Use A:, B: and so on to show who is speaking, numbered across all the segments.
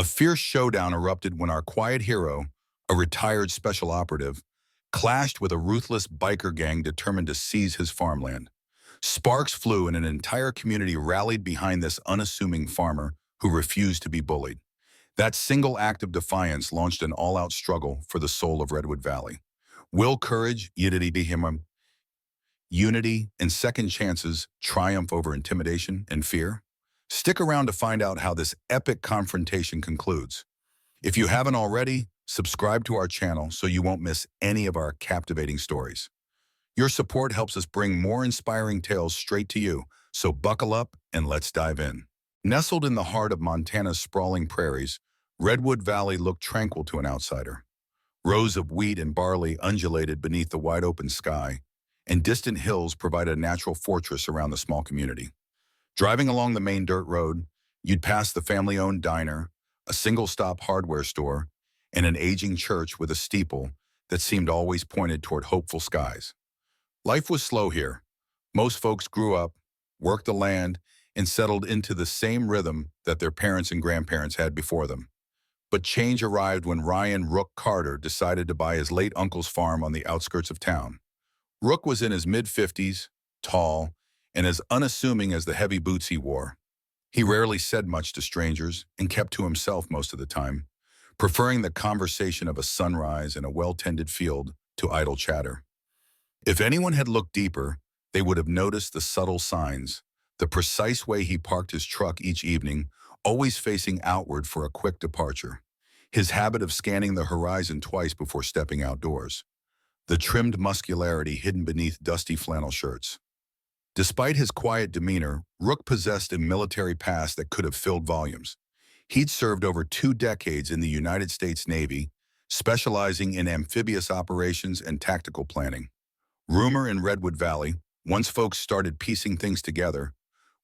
A: A fierce showdown erupted when our quiet hero, a retired special operative, clashed with a ruthless biker gang determined to seize his farmland. Sparks flew and an entire community rallied behind this unassuming farmer who refused to be bullied. That single act of defiance launched an all-out struggle for the soul of Redwood Valley. Will courage, unity, and second chances triumph over intimidation and fear? Stick around to find out how this epic confrontation concludes. If you haven't already, subscribe to our channel so you won't miss any of our captivating stories. Your support helps us bring more inspiring tales straight to you, so buckle up and let's dive in. Nestled in the heart of Montana's sprawling prairies, Redwood Valley looked tranquil to an outsider. Rows of wheat and barley undulated beneath the wide-open sky, and distant hills provided a natural fortress around the small community. Driving along the main dirt road, you'd pass the family-owned diner, a single-stop hardware store, and an aging church with a steeple that seemed always pointed toward hopeful skies. Life was slow here. Most folks grew up, worked the land, and settled into the same rhythm that their parents and grandparents had before them. But change arrived when Rook Carter decided to buy his late uncle's farm on the outskirts of town. Rook was in his mid-50s, tall, and as unassuming as the heavy boots he wore. He rarely said much to strangers and kept to himself most of the time, preferring the conversation of a sunrise and a well-tended field to idle chatter. If anyone had looked deeper, they would have noticed the subtle signs, the precise way he parked his truck each evening, always facing outward for a quick departure, his habit of scanning the horizon twice before stepping outdoors, the trimmed muscularity hidden beneath dusty flannel shirts. Despite his quiet demeanor, Rook possessed a military past that could have filled volumes. He'd served over 2 decades in the United States Navy, specializing in amphibious operations and tactical planning. Rumor in Redwood Valley, once folks started piecing things together,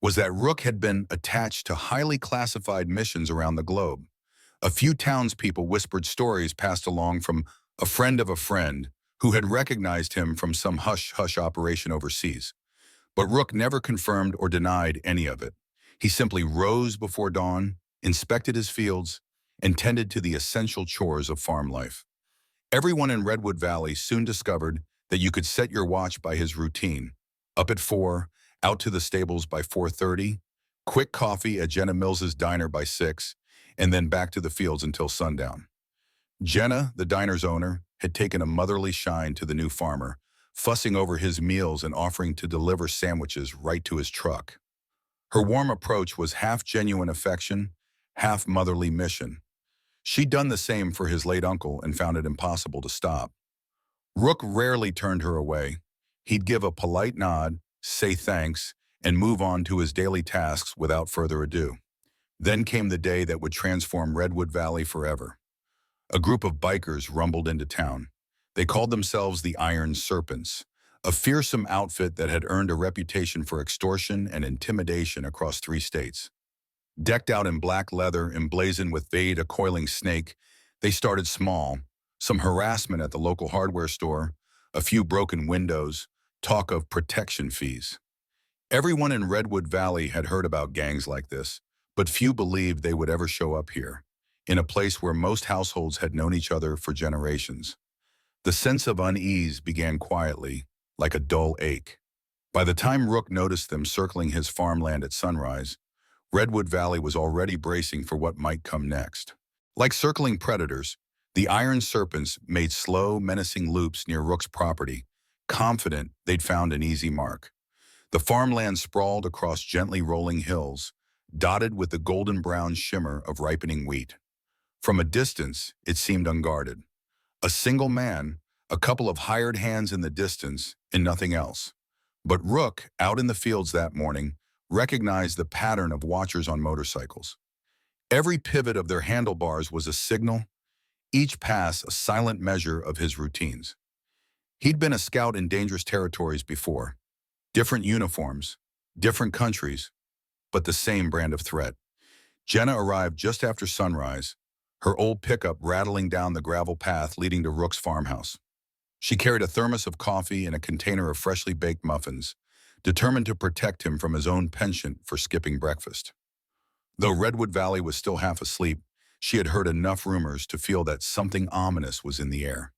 A: was that Rook had been attached to highly classified missions around the globe. A few townspeople whispered stories passed along from a friend of a friend who had recognized him from some hush-hush operation overseas. But Rook never confirmed or denied any of it. He simply rose before dawn, inspected his fields, and tended to the essential chores of farm life. Everyone in Redwood Valley soon discovered that you could set your watch by his routine. Up at 4, out to the stables by 4:30, quick coffee at Jenna Mills's diner by 6, and then back to the fields until sundown. Jenna, the diner's owner, had taken a motherly shine to the new farmer, fussing over his meals and offering to deliver sandwiches right to his truck. Her warm approach was half genuine affection, half motherly mission. She'd done the same for his late uncle and found it impossible to stop. Rook rarely turned her away. He'd give a polite nod, say thanks, and move on to his daily tasks without further ado. Then came the day that would transform Redwood Valley forever. A group of bikers rumbled into town. They called themselves the Iron Serpents, a fearsome outfit that had earned a reputation for extortion and intimidation across 3 states. Decked out in black leather emblazoned with a coiling snake, they started small, some harassment at the local hardware store, a few broken windows, talk of protection fees. Everyone in Redwood Valley had heard about gangs like this, but few believed they would ever show up here, in a place where most households had known each other for generations. The sense of unease began quietly, like a dull ache. By the time Rook noticed them circling his farmland at sunrise, Redwood Valley was already bracing for what might come next. Like circling predators, the Iron Serpents made slow, menacing loops near Rook's property, confident they'd found an easy mark. The farmland sprawled across gently rolling hills, dotted with the golden-brown shimmer of ripening wheat. From a distance, it seemed unguarded. A single man, a couple of hired hands in the distance, and nothing else. But Rook, out in the fields that morning, recognized the pattern of watchers on motorcycles. Every pivot of their handlebars was a signal, each pass a silent measure of his routines. He'd been a scout in dangerous territories before. Different uniforms, different countries, but the same brand of threat. Jenna arrived just after sunrise, her old pickup rattling down the gravel path leading to Rook's farmhouse. She carried a thermos of coffee and a container of freshly baked muffins, determined to protect him from his own penchant for skipping breakfast. Though Redwood Valley was still half asleep, She had heard enough rumors to feel that something ominous was in the air.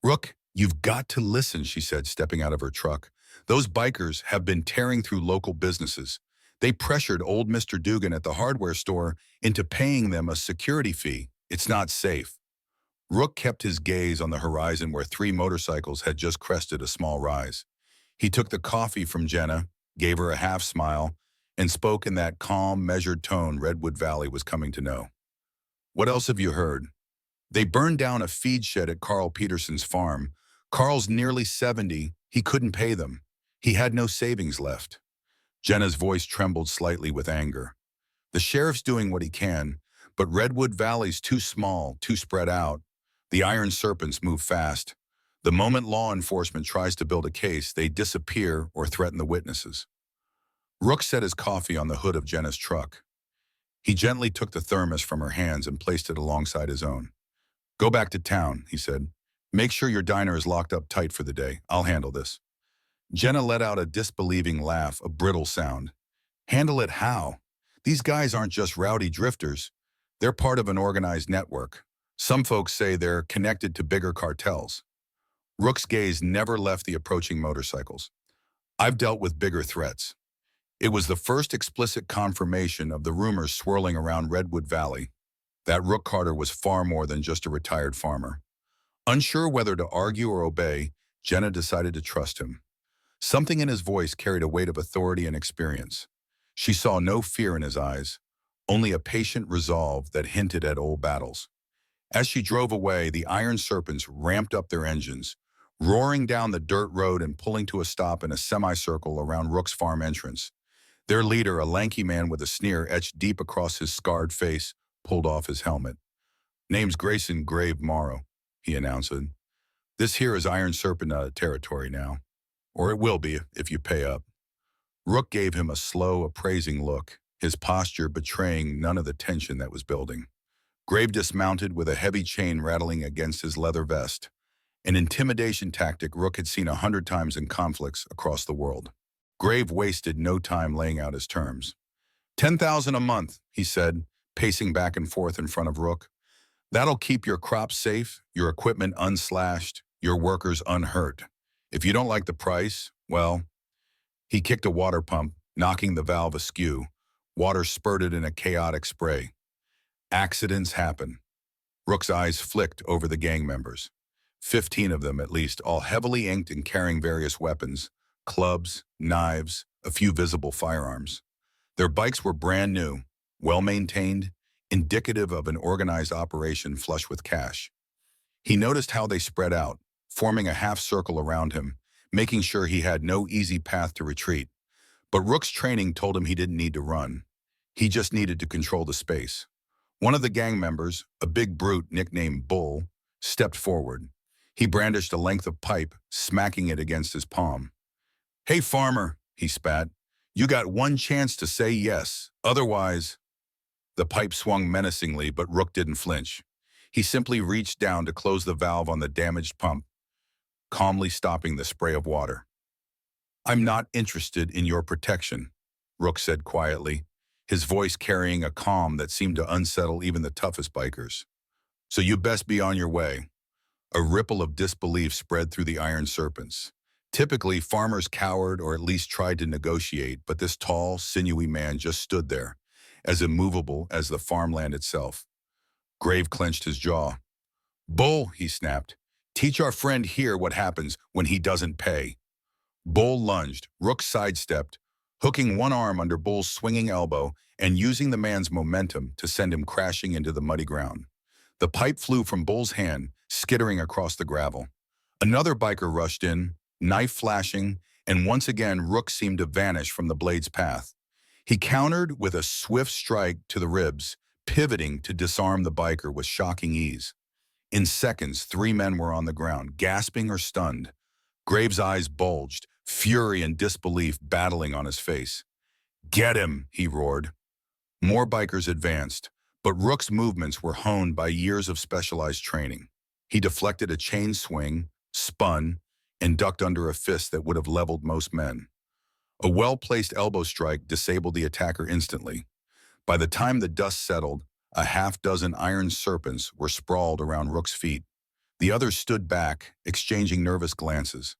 A: "Rook, you've got to listen," she said, stepping out of her truck. "Those bikers have been tearing through local businesses. They pressured old Mr. Dugan at the hardware store into paying them a security fee. It's not safe." Rook kept his gaze on the horizon where three motorcycles had just crested a small rise. He took the coffee from Jenna, gave her a half smile, and spoke in that calm, measured tone Redwood Valley was coming to know. "What else have you heard? They burned down a feed shed at Carl Peterson's farm. Carl's nearly 70. He couldn't pay them. He had no savings left." Jenna's voice trembled slightly with anger. "The sheriff's doing what he can, but Redwood Valley's too small, too spread out. The iron serpents move fast. The moment law enforcement tries to build a case, they disappear or threaten the witnesses." Rook set his coffee on the hood of Jenna's truck. He gently took the thermos from her hands and placed it alongside his own. "Go back to town," he said. "Make sure your diner is locked up tight for the day. I'll handle this." Jenna let out a disbelieving laugh, a brittle sound. "Handle it how? These guys aren't just rowdy drifters. They're part of an organized network. Some folks say they're connected to bigger cartels." Rook's gaze never left the approaching motorcycles. "I've dealt with bigger threats." It was the first explicit confirmation of the rumors swirling around Redwood Valley, that Rook Carter was far more than just a retired farmer. Unsure whether to argue or obey, Jenna decided to trust him. Something in his voice carried a weight of authority and experience. She saw no fear in his eyes, only a patient resolve that hinted at old battles. As she drove away, the iron serpents ramped up their engines, roaring down the dirt road and pulling to a stop in a semicircle around Rook's farm entrance. Their leader, a lanky man with a sneer etched deep across his scarred face, pulled off his helmet. "Name's Grayson Grave Morrow," he announced. "This here is Iron Serpent territory now. Or it will be if you pay up." Rook gave him a slow, appraising look, his posture betraying none of the tension that was building. Grave dismounted with a heavy chain rattling against his leather vest, an intimidation tactic Rook had seen 100 times in conflicts across the world. Grave wasted no time laying out his terms. 10,000 a month, he said, pacing back and forth in front of Rook. "That'll keep your crops safe, your equipment unslashed, your workers unhurt. If you don't like the price, well..." He kicked a water pump, knocking the valve askew. Water spurted in a chaotic spray. Accidents happen. Rook's eyes flicked over the gang members. 15 of them, at least, all heavily inked and carrying various weapons, clubs, knives, a few visible firearms. Their bikes were brand new, well-maintained, indicative of an organized operation flush with cash. He noticed how they spread out, forming a half circle around him, making sure he had no easy path to retreat. But Rook's training told him he didn't need to run. He just needed to control the space. One of the gang members, a big brute nicknamed Bull, stepped forward. He brandished a length of pipe, smacking it against his palm. "Hey, farmer," he spat, "you got one chance to say yes. Otherwise..." The pipe swung menacingly, but Rook didn't flinch. He simply reached down to close the valve on the damaged pump, calmly stopping the spray of water. "I'm not interested in your protection," Rook said quietly, his voice carrying a calm that seemed to unsettle even the toughest bikers. "So you best be on your way." A ripple of disbelief spread through the iron serpents. Typically, farmers cowered or at least tried to negotiate, but this tall, sinewy man just stood there, as immovable as the farmland itself. Grave clenched his jaw. "Bull," he snapped, "teach our friend here what happens when he doesn't pay." Bull lunged. Rook sidestepped, hooking one arm under Bull's swinging elbow and using the man's momentum to send him crashing into the muddy ground. The pipe flew from Bull's hand, skittering across the gravel. Another biker rushed in, knife flashing, and once again Rook seemed to vanish from the blade's path. He countered with a swift strike to the ribs, pivoting to disarm the biker with shocking ease. In seconds, 3 men were on the ground, gasping or stunned. Graves' eyes bulged, fury and disbelief battling on his face. "Get him!" he roared. More bikers advanced, but Rook's movements were honed by years of specialized training. He deflected a chain swing, spun, and ducked under a fist that would have leveled most men. A well-placed elbow strike disabled the attacker instantly. By the time the dust settled, A half-dozen iron serpents were sprawled around Rook's feet. The others stood back, exchanging nervous glances.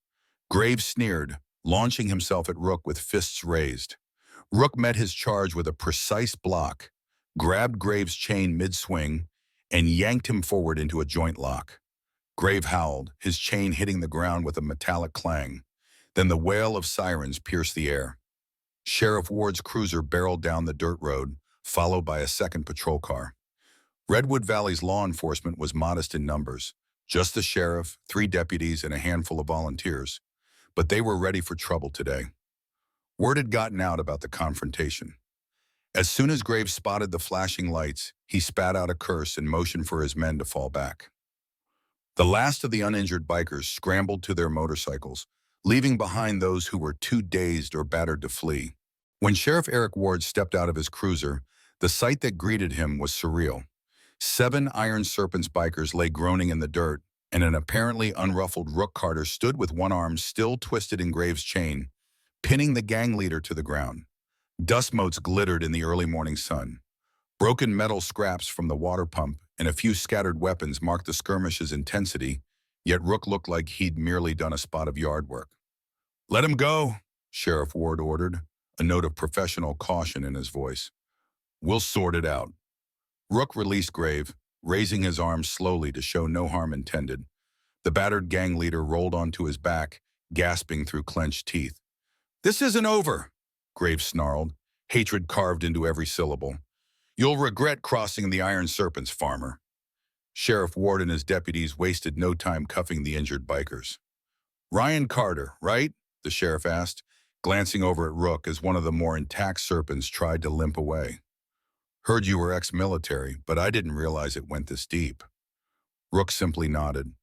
A: Graves sneered, launching himself at Rook with fists raised. Rook met his charge with a precise block, grabbed Graves' chain mid-swing, and yanked him forward into a joint lock. Grave howled, his chain hitting the ground with a metallic clang. Then the wail of sirens pierced the air. Sheriff Ward's cruiser barreled down the dirt road, followed by a second patrol car. Redwood Valley's law enforcement was modest in numbers, just the sheriff, 3 deputies, and a handful of volunteers. But they were ready for trouble today. Word had gotten out about the confrontation. As soon as Graves spotted the flashing lights, he spat out a curse and motioned for his men to fall back. The last of the uninjured bikers scrambled to their motorcycles, leaving behind those who were too dazed or battered to flee. When Sheriff Eric Ward stepped out of his cruiser, the sight that greeted him was surreal. 7 Iron Serpents bikers lay groaning in the dirt, and an apparently unruffled Rook Carter stood with one arm still twisted in Graves' chain, pinning the gang leader to the ground. Dust motes glittered in the early morning sun. Broken metal scraps from the water pump and a few scattered weapons marked the skirmish's intensity, yet Rook looked like he'd merely done a spot of yard work. "Let him go," Sheriff Ward ordered, a note of professional caution in his voice. "We'll sort it out." Rook released Grave, raising his arms slowly to show no harm intended. The battered gang leader rolled onto his back, gasping through clenched teeth. "This isn't over," Grave snarled, hatred carved into every syllable. "You'll regret crossing the Iron Serpents, farmer." Sheriff Ward and his deputies wasted no time cuffing the injured bikers. "Ryan Carter, right?" the sheriff asked, glancing over at Rook as one of the more intact serpents tried to limp away. "Heard you were ex-military, but I didn't realize it went this deep." Rook simply nodded.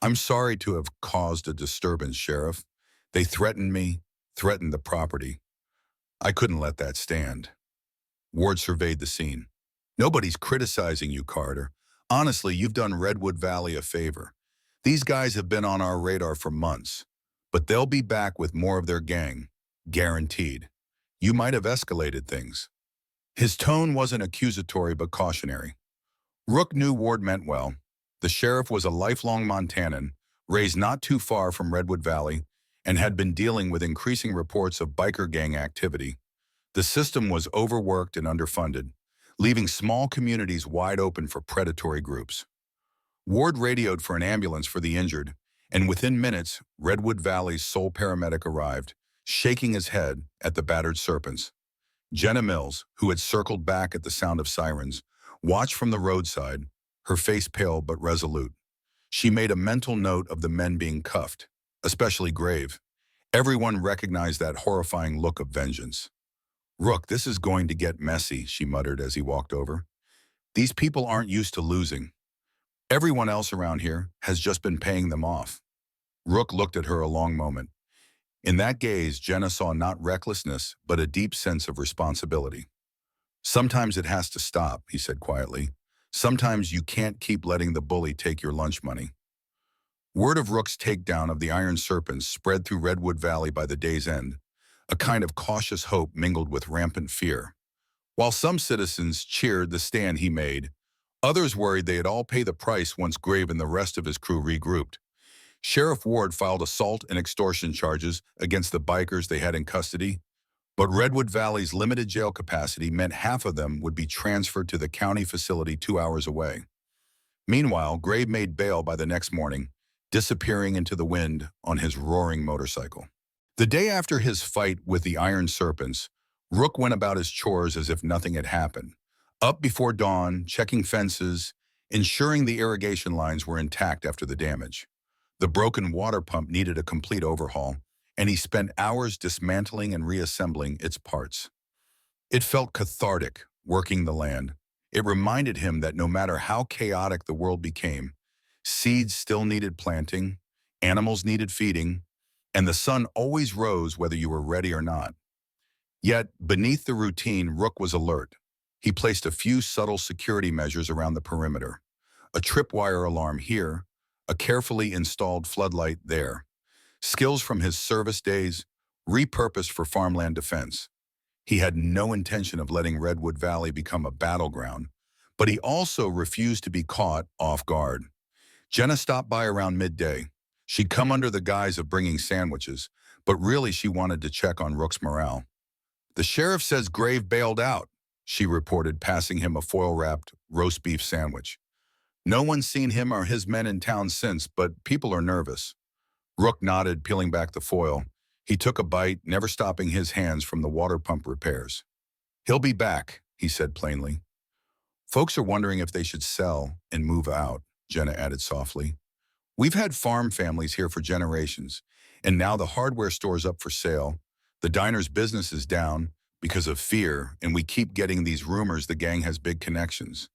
A: "I'm sorry to have caused a disturbance, Sheriff. They threatened me, threatened the property. I couldn't let that stand." Ward surveyed the scene. "Nobody's criticizing you, Carter. Honestly, you've done Redwood Valley a favor. These guys have been on our radar for months, but they'll be back with more of their gang, guaranteed. You might have escalated things." His tone wasn't accusatory but cautionary. Rook knew Ward meant well. The sheriff was a lifelong Montanan, raised not too far from Redwood Valley, and had been dealing with increasing reports of biker gang activity. The system was overworked and underfunded, leaving small communities wide open for predatory groups. Ward radioed for an ambulance for the injured, and within minutes, Redwood Valley's sole paramedic arrived, shaking his head at the battered serpents. Jenna Mills, who had circled back at the sound of sirens, watched from the roadside, her face pale but resolute. She made a mental note of the men being cuffed, especially Grave. Everyone recognized that horrifying look of vengeance. "Rook, this is going to get messy," she muttered as he walked over. "These people aren't used to losing. Everyone else around here has just been paying them off." Rook looked at her a long moment. In that gaze, Jenna saw not recklessness, but a deep sense of responsibility. "Sometimes it has to stop," he said quietly. "Sometimes you can't keep letting the bully take your lunch money." Word of Rook's takedown of the Iron Serpents spread through Redwood Valley by the day's end, a kind of cautious hope mingled with rampant fear. While some citizens cheered the stand he made, others worried they'd all pay the price once Grave and the rest of his crew regrouped. Sheriff Ward filed assault and extortion charges against the bikers they had in custody, but Redwood Valley's limited jail capacity meant half of them would be transferred to the county facility 2 hours away. Meanwhile, Grave made bail by the next morning, disappearing into the wind on his roaring motorcycle. The day after his fight with the Iron Serpents, Rook went about his chores as if nothing had happened. Up before dawn, checking fences, ensuring the irrigation lines were intact after the damage. The broken water pump needed a complete overhaul, and he spent hours dismantling and reassembling its parts. It felt cathartic, working the land. It reminded him that no matter how chaotic the world became, seeds still needed planting, animals needed feeding, and the sun always rose whether you were ready or not. Yet, beneath the routine, Rook was alert. He placed a few subtle security measures around the perimeter. A tripwire alarm here, a carefully installed floodlight there. Skills from his service days, repurposed for farmland defense. He had no intention of letting Redwood Valley become a battleground, but he also refused to be caught off guard. Jenna stopped by around midday. She'd come under the guise of bringing sandwiches, but really she wanted to check on Rook's morale. "The sheriff says Grave bailed out," she reported, passing him a foil-wrapped roast beef sandwich. "No one's seen him or his men in town since, but people are nervous." Rook nodded, peeling back the foil. He took a bite, never stopping his hands from the water pump repairs. "He'll be back," he said plainly. "Folks are wondering if they should sell and move out," Jenna added softly. "We've had farm families here for generations, and now the hardware store's up for sale. The diner's business is down because of fear, and we keep getting these rumors the gang has big connections.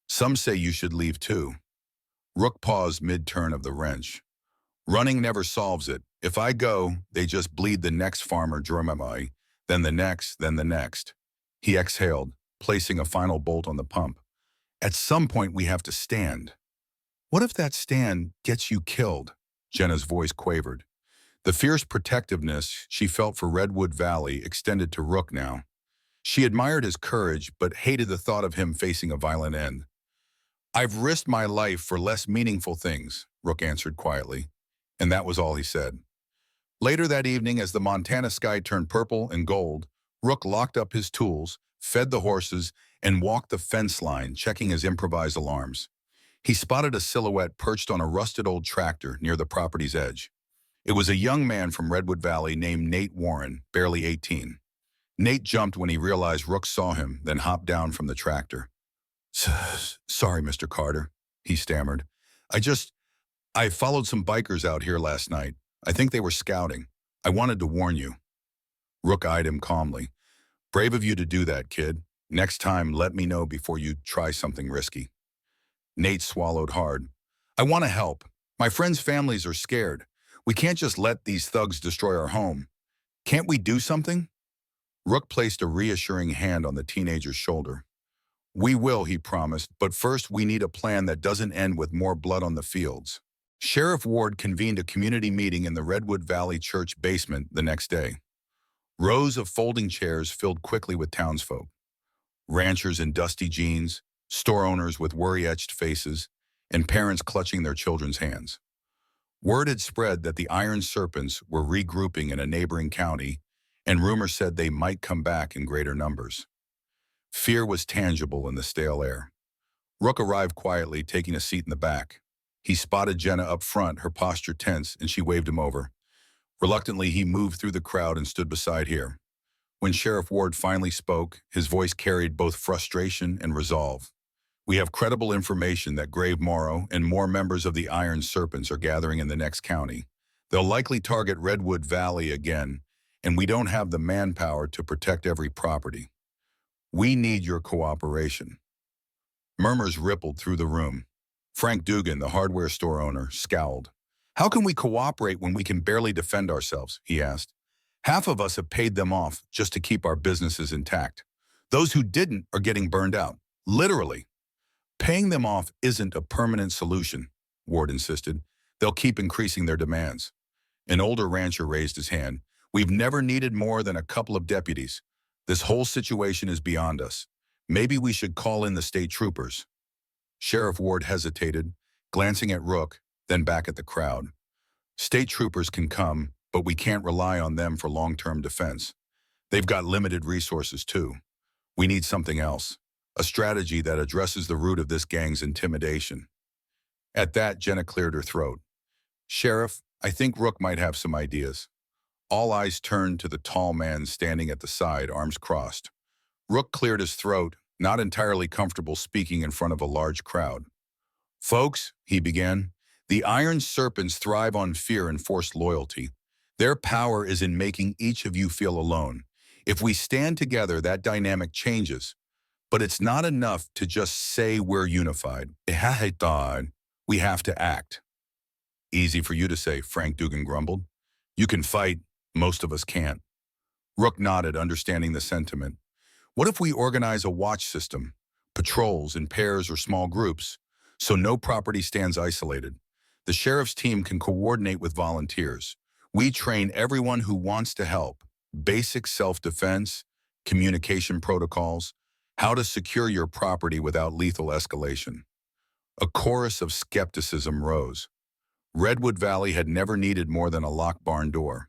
A: Some say you should leave too." Rook paused mid-turn of the wrench. "Running never solves it. If I go, they just bleed the next farmer Drumamai, then the next, then the next." He exhaled, placing a final bolt on the pump. "At some point we have to stand." "What if that stand gets you killed?" Jenna's voice quavered. The fierce protectiveness she felt for Redwood Valley extended to Rook now. She admired his courage, but hated the thought of him facing a violent end. "I've risked my life for less meaningful things," Rook answered quietly, and that was all he said. Later that evening, as the Montana sky turned purple and gold, Rook locked up his tools, fed the horses, and walked the fence line, checking his improvised alarms. He spotted a silhouette perched on a rusted old tractor near the property's edge. It was a young man from Redwood Valley named Nate Warren, barely 18. Nate jumped when he realized Rook saw him, then hopped down from the tractor. "Sorry, Mr. Carter," he stammered. I followed some bikers out here last night. I think they were scouting. I wanted to warn you." Rook eyed him calmly. "Brave of you to do that, kid. Next time, let me know before you try something risky." Nate swallowed hard. "I want to help. My friends' families are scared. We can't just let these thugs destroy our home. Can't we do something?" Rook placed a reassuring hand on the teenager's shoulder. "We will," he promised, "but first we need a plan that doesn't end with more blood on the fields." Sheriff Ward convened a community meeting in the Redwood Valley Church basement the next day. Rows of folding chairs filled quickly with townsfolk. Ranchers in dusty jeans, store owners with worry-etched faces, and parents clutching their children's hands. Word had spread that the Iron Serpents were regrouping in a neighboring county, and rumors said they might come back in greater numbers. Fear was tangible in the stale air. Rook arrived quietly, taking a seat in the back. He spotted Jenna up front, her posture tense, and she waved him over. Reluctantly, he moved through the crowd and stood beside her. When Sheriff Ward finally spoke, his voice carried both frustration and resolve. "We have credible information that Grave Morrow and more members of the Iron Serpents are gathering in the next county. They'll likely target Redwood Valley again, and we don't have the manpower to protect every property. We need your cooperation." Murmurs rippled through the room. Frank Dugan, the hardware store owner, scowled. "How can we cooperate when we can barely defend ourselves?" he asked. "Half of us have paid them off just to keep our businesses intact. Those who didn't are getting burned out. Literally." "Paying them off isn't a permanent solution," Ward insisted. "They'll keep increasing their demands." An older rancher raised his hand. "We've never needed more than a couple of deputies. This whole situation is beyond us. Maybe we should call in the state troopers." Sheriff Ward hesitated, glancing at Rook, then back at the crowd. "State troopers can come, but we can't rely on them for long-term defense. They've got limited resources too. We need something else, a strategy that addresses the root of this gang's intimidation." At that, Jenna cleared her throat. "Sheriff, I think Rook might have some ideas." All eyes turned to the tall man standing at the side, arms crossed. Rook cleared his throat, not entirely comfortable speaking in front of a large crowd. "Folks," he began, "the Iron Serpents thrive on fear and forced loyalty. Their power is in making each of you feel alone. If we stand together, that dynamic changes. But it's not enough to just say we're unified. We have to act." "Easy for you to say," Frank Dugan grumbled. "You can fight, most of us can't." Rook nodded, understanding the sentiment. "What if we organize a watch system, patrols in pairs or small groups, so no property stands isolated? The sheriff's team can coordinate with volunteers. We train everyone who wants to help, basic self-defense, communication protocols, How to secure your property without lethal escalation. A chorus of skepticism rose. Redwood Valley had never needed more than a locked barn door.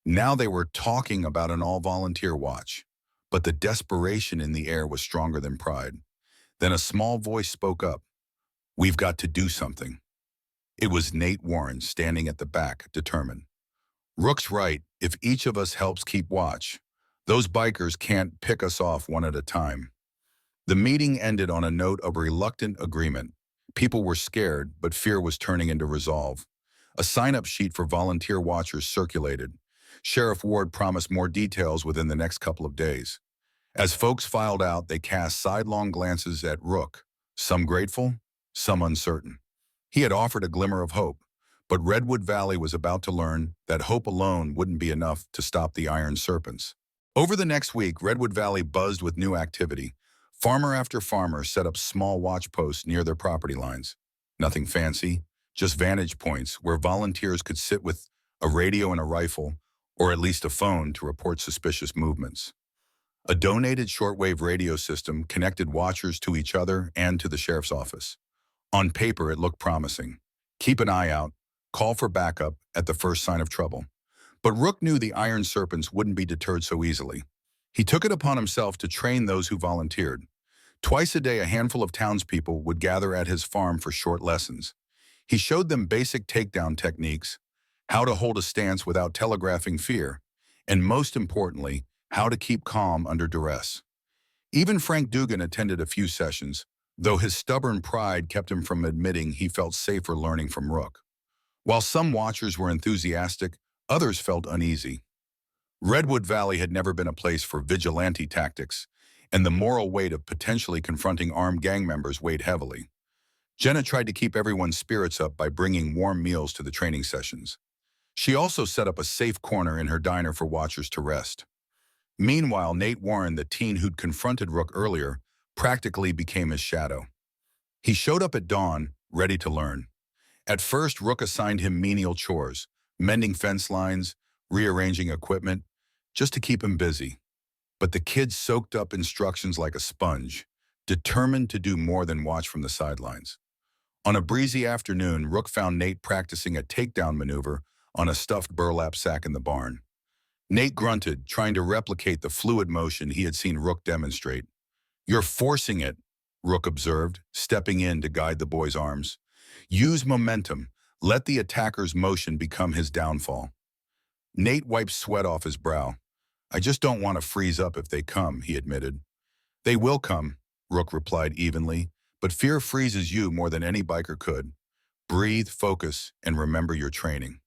A: Now they were talking about an all-volunteer watch. But the desperation in the air was stronger than pride. Then a small voice spoke up. "We've got to do something." It was Nate Warren standing at the back, determined. "Rook's right. If each of us helps keep watch, those bikers can't pick us off one at a time." The meeting ended on a note of reluctant agreement. People were scared, but fear was turning into resolve. A sign-up sheet for volunteer watchers circulated. Sheriff Ward promised more details within the next couple of days. As folks filed out, they cast sidelong glances at Rook, some grateful, some uncertain. He had offered a glimmer of hope, but Redwood Valley was about to learn that hope alone wouldn't be enough to stop the iron serpents. Over the next week, Redwood Valley buzzed with new activity. Farmer after farmer set up small watch posts near their property lines. Nothing fancy, just vantage points where volunteers could sit with a radio and a rifle, or at least a phone to report suspicious movements. A donated shortwave radio system connected watchers to each other and to the sheriff's office. On paper, it looked promising. Keep an eye out, call for backup at the first sign of trouble. But Rook knew the iron serpents wouldn't be deterred so easily. He took it upon himself to train those who volunteered. Twice a day, a handful of townspeople would gather at his farm for short lessons. He showed them basic takedown techniques, how to hold a stance without telegraphing fear, and most importantly, how to keep calm under duress. Even Frank Dugan attended a few sessions, though his stubborn pride kept him from admitting he felt safer learning from Rook. While some watchers were enthusiastic, others felt uneasy. Redwood Valley had never been a place for vigilante tactics, and the moral weight of potentially confronting armed gang members weighed heavily. Jenna tried to keep everyone's spirits up by bringing warm meals to the training sessions. She also set up a safe corner in her diner for watchers to rest. Meanwhile, Nate Warren, the teen who'd confronted Rook earlier, practically became his shadow. He showed up at dawn, ready to learn. At first, Rook assigned him menial chores, mending fence lines, rearranging equipment, just to keep him busy. But the kid soaked up instructions like a sponge, determined to do more than watch from the sidelines. On a breezy afternoon, Rook found Nate practicing a takedown maneuver on a stuffed burlap sack in the barn. Nate grunted, trying to replicate the fluid motion he had seen Rook demonstrate. "You're forcing it," Rook observed, stepping in to guide the boy's arms. "Use momentum. Let the attacker's motion become his downfall." Nate wiped sweat off his brow. "I just don't want to freeze up if they come," he admitted. "They will come," Rook replied evenly, "but fear freezes you more than any biker could. Breathe, focus, and remember your training."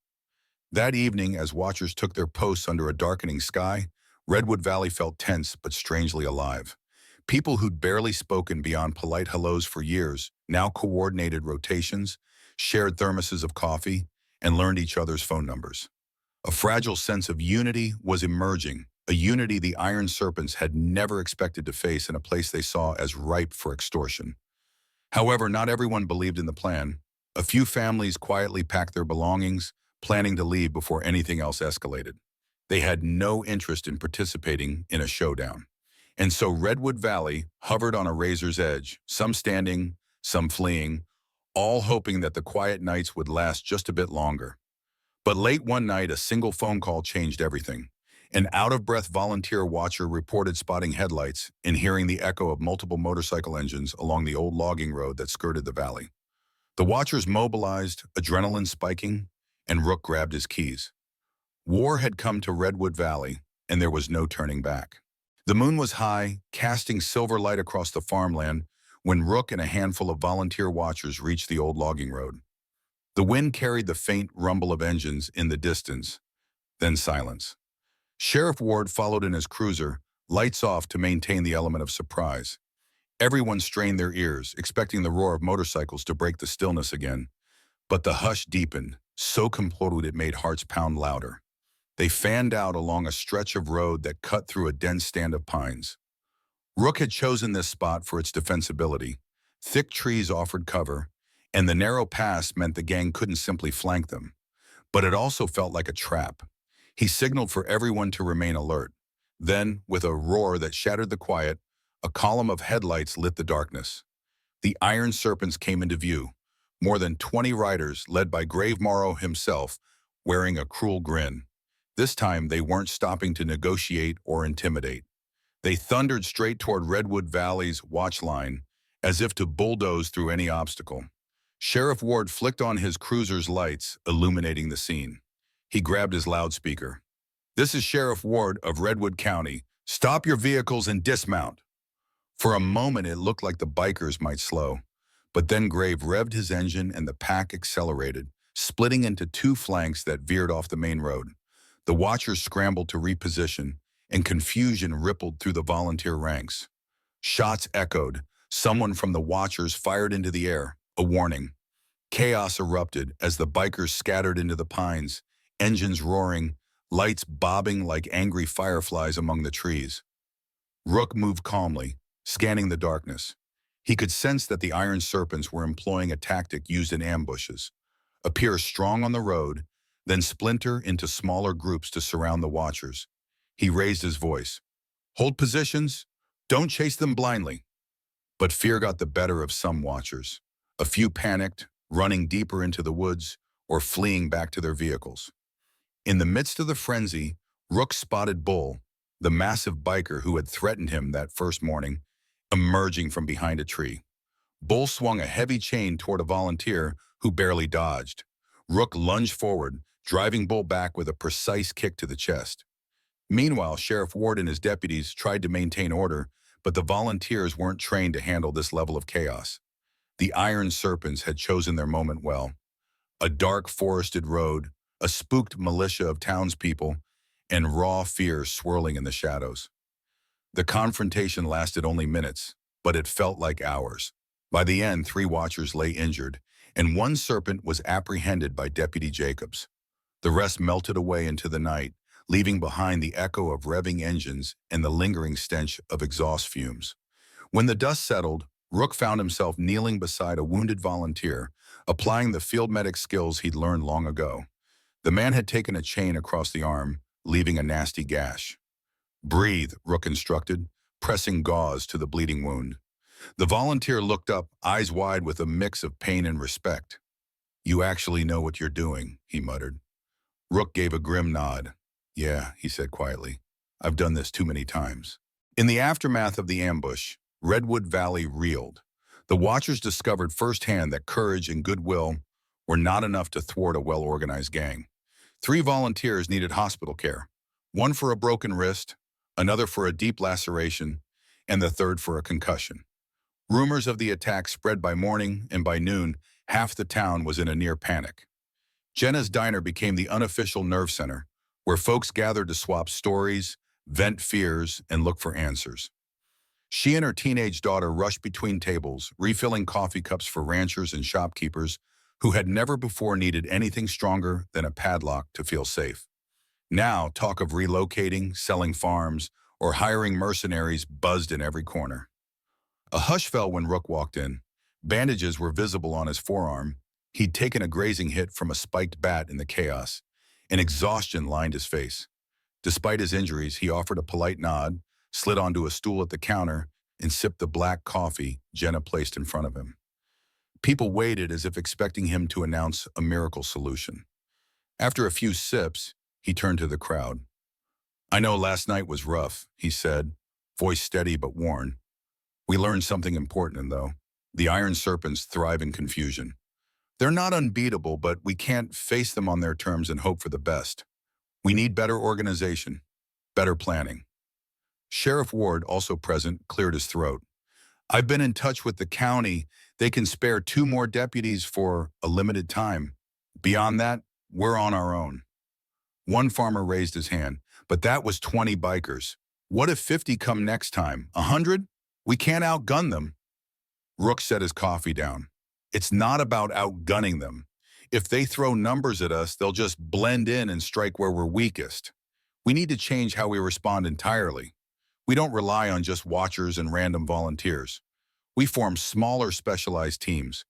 A: That evening, as watchers took their posts under a darkening sky, Redwood Valley felt tense but strangely alive. People who'd barely spoken beyond polite hellos for years now coordinated rotations, shared thermoses of coffee, and learned each other's phone numbers. A fragile sense of unity was emerging, a unity the iron serpents had never expected to face in a place they saw as ripe for extortion. However, not everyone believed in the plan. A few families quietly packed their belongings, planning to leave before anything else escalated. They had no interest in participating in a showdown. And so Redwood Valley hovered on a razor's edge, some standing, some fleeing, all hoping that the quiet nights would last just a bit longer. But late one night, a single phone call changed everything. An out-of-breath volunteer watcher reported spotting headlights and hearing the echo of multiple motorcycle engines along the old logging road that skirted the valley. The watchers mobilized, adrenaline spiking, and Rook grabbed his keys. War had come to Redwood Valley, and there was no turning back. The moon was high, casting silver light across the farmland, when Rook and a handful of volunteer watchers reached the old logging road. The wind carried the faint rumble of engines in the distance, then silence. Sheriff Ward followed in his cruiser, lights off to maintain the element of surprise. Everyone strained their ears, expecting the roar of motorcycles to break the stillness again. But the hush deepened, so complete it made hearts pound louder. They fanned out along a stretch of road that cut through a dense stand of pines. Rook had chosen this spot for its defensibility. Thick trees offered cover, and the narrow pass meant the gang couldn't simply flank them. But it also felt like a trap. He signaled for everyone to remain alert. Then, with a roar that shattered the quiet, A column of headlights lit the darkness. The iron serpents came into view, more than 20 riders led by Grave Morrow himself, wearing a cruel grin. This time, they weren't stopping to negotiate or intimidate. They thundered straight toward Redwood Valley's watch line, as if to bulldoze through any obstacle. Sheriff Ward flicked on his cruiser's lights, illuminating the scene. He grabbed his loudspeaker. "This is Sheriff Ward of Redwood County. Stop your vehicles and dismount." For a moment, it looked like the bikers might slow. But then Grave revved his engine and the pack accelerated, splitting into two flanks that veered off the main road. The watchers scrambled to reposition, and confusion rippled through the volunteer ranks. Shots echoed. Someone from the watchers fired into the air, a warning. Chaos erupted as the bikers scattered into the pines, engines roaring, lights bobbing like angry fireflies among the trees. Rook moved calmly, scanning the darkness. He could sense that the iron serpents were employing a tactic used in ambushes: appear strong on the road, then splinter into smaller groups to surround the watchers. He raised his voice. "Hold positions. Don't chase them blindly." But fear got the better of some watchers. A few panicked, running deeper into the woods or fleeing back to their vehicles. In the midst of the frenzy, Rook spotted Bull, the massive biker who had threatened him that first morning, emerging from behind a tree. Bull swung a heavy chain toward a volunteer who barely dodged. Rook lunged forward, driving Bull back with a precise kick to the chest. Meanwhile, Sheriff Ward and his deputies tried to maintain order, but the volunteers weren't trained to handle this level of chaos. The iron serpents had chosen their moment well. A dark forested road, a spooked militia of townspeople, and raw fear swirling in the shadows. The confrontation lasted only minutes, but it felt like hours. By the end, 3 watchers lay injured, and 1 serpent was apprehended by Deputy Jacobs. The rest melted away into the night, leaving behind the echo of revving engines and the lingering stench of exhaust fumes. When the dust settled, Rook found himself kneeling beside a wounded volunteer, applying the field medic skills he'd learned long ago. The man had taken a chain across the arm, leaving a nasty gash. "Breathe," Rook instructed, pressing gauze to the bleeding wound. The volunteer looked up, eyes wide with a mix of pain and respect. "You actually know what you're doing," he muttered. Rook gave a grim nod. "Yeah," he said quietly. "I've done this too many times." In the aftermath of the ambush, Redwood Valley reeled. The watchers discovered firsthand that courage and goodwill were not enough to thwart a well-organized gang. 3 volunteers needed hospital care, one for a broken wrist, another for a deep laceration, and the third for a concussion. Rumors of the attack spread by morning, and by noon, half the town was in a near panic. Jenna's Diner became the unofficial nerve center, where folks gathered to swap stories, vent fears, and look for answers. She and her teenage daughter rushed between tables, refilling coffee cups for ranchers and shopkeepers who had never before needed anything stronger than a padlock to feel safe. Now, talk of relocating, selling farms, or hiring mercenaries buzzed in every corner. A hush fell when Rook walked in. Bandages were visible on his forearm. He'd taken a grazing hit from a spiked bat in the chaos, and exhaustion lined his face. Despite his injuries, he offered a polite nod, slid onto a stool at the counter, and sipped the black coffee Jenna placed in front of him. People waited as if expecting him to announce a miracle solution. After a few sips, he turned to the crowd. "I know last night was rough," he said, voice steady but worn. "We learned something important, though. The iron serpents thrive in confusion. They're not unbeatable, but we can't face them on their terms and hope for the best. We need better organization, better planning." Sheriff Ward, also present, cleared his throat. "I've been in touch with the county. They can spare 2 more deputies for a limited time. Beyond that, we're on our own." One farmer raised his hand. "But that was 20 bikers. What if 50 come next time? 100? We can't outgun them." Rook set his coffee down. "It's not about outgunning them. If they throw numbers at us, they'll just blend in and strike where we're weakest. We need to change how we respond entirely. We don't rely on just watchers and random volunteers. We form smaller specialized teams,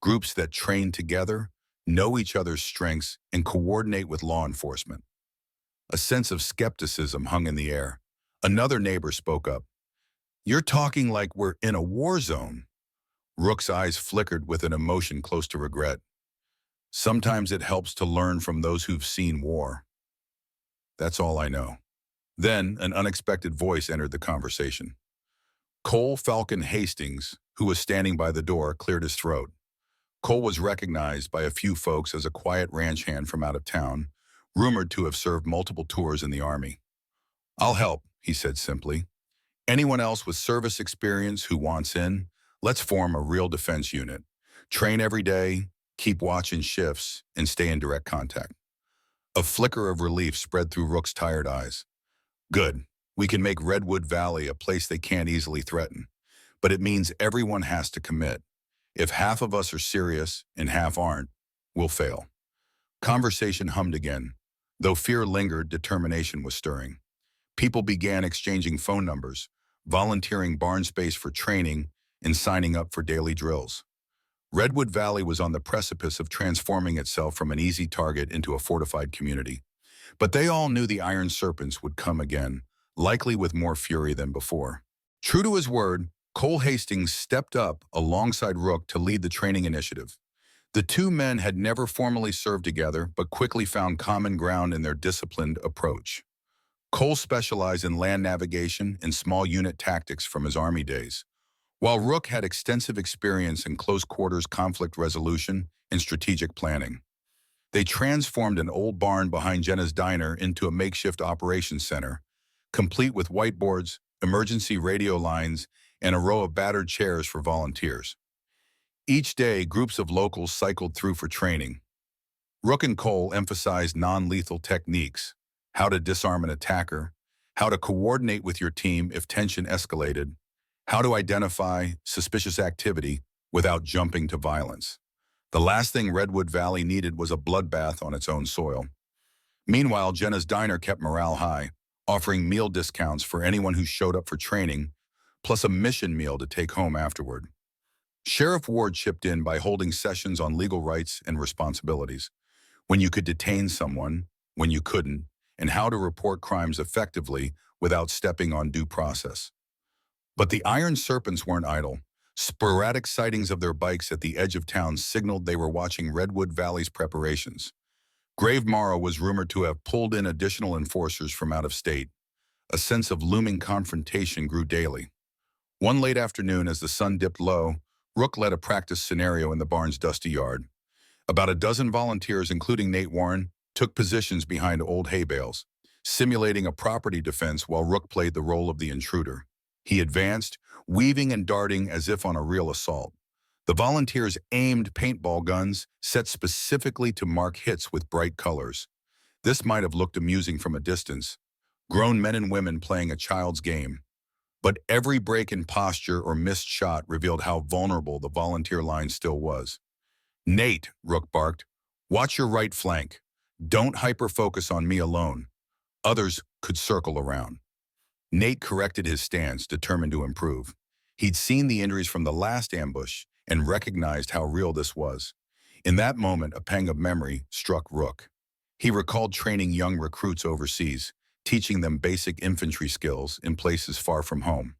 A: groups that train together, know each other's strengths, and coordinate with law enforcement." A sense of skepticism hung in the air. Another neighbor spoke up. You're talking like we're in a war zone. Rook's eyes flickered with an emotion close to regret. Sometimes it helps to learn from those who've seen war. That's all I know. Then an unexpected voice entered the conversation. Cole Falcon Hastings, who was standing by the door, cleared his throat. Cole was recognized by a few folks as a quiet ranch hand from out of town, rumored to have served multiple tours in the Army. "I'll help," he said simply. "Anyone else with service experience who wants in, let's form a real defense unit. Train every day, keep watching shifts, and stay in direct contact." A flicker of relief spread through Rook's tired eyes. "Good. We can make Redwood Valley a place they can't easily threaten. But it means everyone has to commit. If half of us are serious and half aren't, we'll fail." Conversation hummed again. Though fear lingered, determination was stirring. People began exchanging phone numbers, volunteering barn space for training, and signing up for daily drills. Redwood Valley was on the precipice of transforming itself from an easy target into a fortified community. But they all knew the Iron Serpents would come again, likely with more fury than before. True to his word, Cole Hastings stepped up alongside Rook to lead the training initiative. The two men had never formally served together, but quickly found common ground in their disciplined approach. Cole specialized in land navigation and small unit tactics from his Army days, while Rook had extensive experience in close-quarters conflict resolution and strategic planning. They transformed an old barn behind Jenna's diner into a makeshift operations center, complete with whiteboards, emergency radio lines, and a row of battered chairs for volunteers. Each day, groups of locals cycled through for training. Rook and Cole emphasized non-lethal techniques, how to disarm an attacker, how to coordinate with your team if tension escalated, how to identify suspicious activity without jumping to violence. The last thing Redwood Valley needed was a bloodbath on its own soil. Meanwhile, Jenna's diner kept morale high, offering meal discounts for anyone who showed up for training, plus a mission meal to take home afterward. Sheriff Ward chipped in by holding sessions on legal rights and responsibilities, when you could detain someone, when you couldn't, and how to report crimes effectively without stepping on due process. But the Iron Serpents weren't idle. Sporadic sightings of their bikes at the edge of town signaled they were watching Redwood Valley's preparations. Grave Morrow was rumored to have pulled in additional enforcers from out of state. A sense of looming confrontation grew daily. One late afternoon, as the sun dipped low, Rook led a practice scenario in the barn's dusty yard. About a dozen volunteers, including Nate Warren, took positions behind old hay bales, simulating a property defense while Rook played the role of the intruder. He advanced, weaving and darting as if on a real assault. The volunteers aimed paintball guns set specifically to mark hits with bright colors. This might have looked amusing from a distance, grown men and women playing a child's game. But every break in posture or missed shot revealed how vulnerable the volunteer line still was. "Nate," Rook barked, "watch your right flank. Don't hyper-focus on me alone. Others could circle around." Nate corrected his stance, determined to improve. He'd seen the injuries from the last ambush and recognized how real this was. In that moment, a pang of memory struck Rook. He recalled training young recruits overseas, teaching them basic infantry skills in places far from home.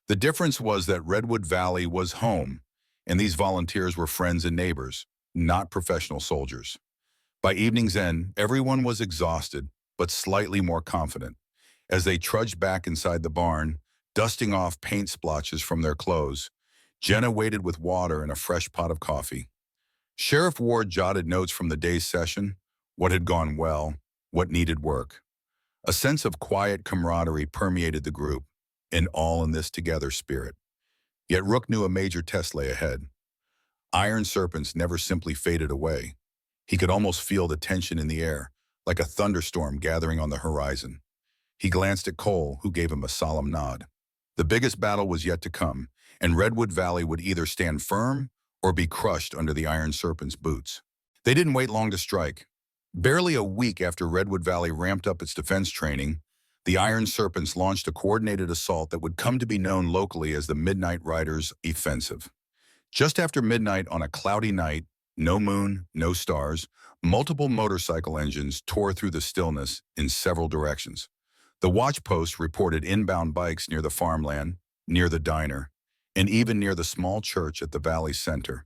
A: The difference was that Redwood Valley was home, and these volunteers were friends and neighbors, not professional soldiers. By evening's end, everyone was exhausted, but slightly more confident. As they trudged back inside the barn, dusting off paint splotches from their clothes, Jenna waited with water and a fresh pot of coffee. Sheriff Ward jotted notes from the day's session, what had gone well, what needed work. A sense of quiet camaraderie permeated the group, an all-in-this-together spirit. Yet Rook knew a major test lay ahead. Iron Serpents never simply faded away. He could almost feel the tension in the air, like a thunderstorm gathering on the horizon. He glanced at Cole, who gave him a solemn nod. The biggest battle was yet to come, and Redwood Valley would either stand firm or be crushed under the Iron Serpent's boots. They didn't wait long to strike. Barely a week after Redwood Valley ramped up its defense training, the Iron Serpents launched a coordinated assault that would come to be known locally as the Midnight Riders' Offensive. Just after midnight on a cloudy night, no moon, no stars, multiple motorcycle engines tore through the stillness in several directions. The watch post reported inbound bikes near the farmland, near the diner, and even near the small church at the valley center.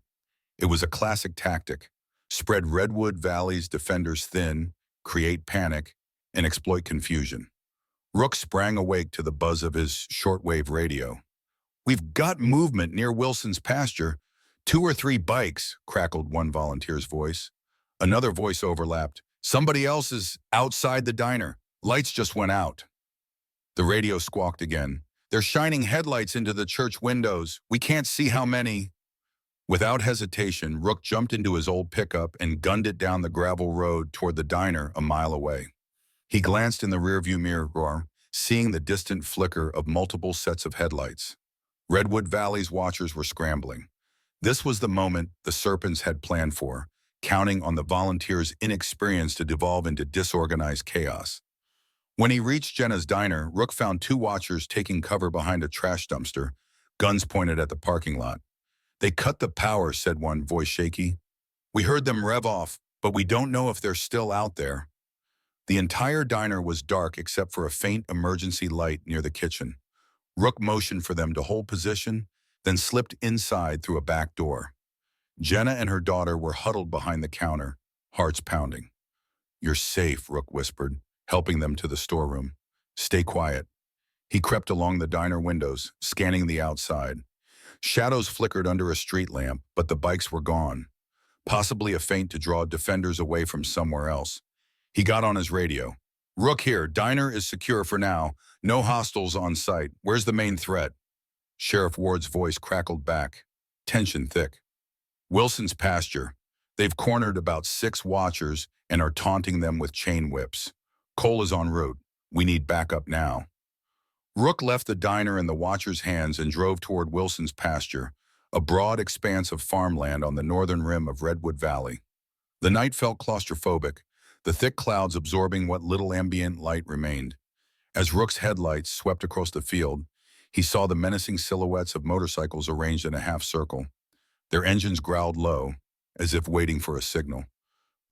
A: It was a classic tactic: spread Redwood Valley's defenders thin, create panic, and exploit confusion. Rook sprang awake to the buzz of his shortwave radio. "We've got movement near Wilson's pasture. 2 or 3 bikes," crackled one volunteer's voice. Another voice overlapped. "Somebody else is outside the diner. Lights just went out." The radio squawked again. "They're shining headlights into the church windows. We can't see how many." Without hesitation, Rook jumped into his old pickup and gunned it down the gravel road toward the diner a mile away. He glanced in the rearview mirror, seeing the distant flicker of multiple sets of headlights. Redwood Valley's watchers were scrambling. This was the moment the Serpents had planned for, counting on the volunteers' inexperience to devolve into disorganized chaos. When he reached Jenna's diner, Rook found 2 watchers taking cover behind a trash dumpster, guns pointed at the parking lot. "They cut the power," said one, voice shaky. "We heard them rev off, but we don't know if they're still out there." The entire diner was dark except for a faint emergency light near the kitchen. Rook motioned for them to hold position, then slipped inside through a back door. Jenna and her daughter were huddled behind the counter, hearts pounding. "You're safe," Rook whispered, helping them to the storeroom. "Stay quiet." He crept along the diner windows, scanning the outside. Shadows flickered under a street lamp, but the bikes were gone, possibly a feint to draw defenders away from somewhere else. He got on his radio. "Rook here, diner is secure for now. No hostiles on site. Where's the main threat?" Sheriff Ward's voice crackled back, tension thick. "Wilson's pasture. They've cornered about 6 watchers and are taunting them with chain whips. Cole is en route. We need backup now." Rook left the diner in the watcher's hands and drove toward Wilson's pasture, a broad expanse of farmland on the northern rim of Redwood Valley. The night felt claustrophobic, the thick clouds absorbing what little ambient light remained. As Rook's headlights swept across the field, he saw the menacing silhouettes of motorcycles arranged in a half circle. Their engines growled low, as if waiting for a signal.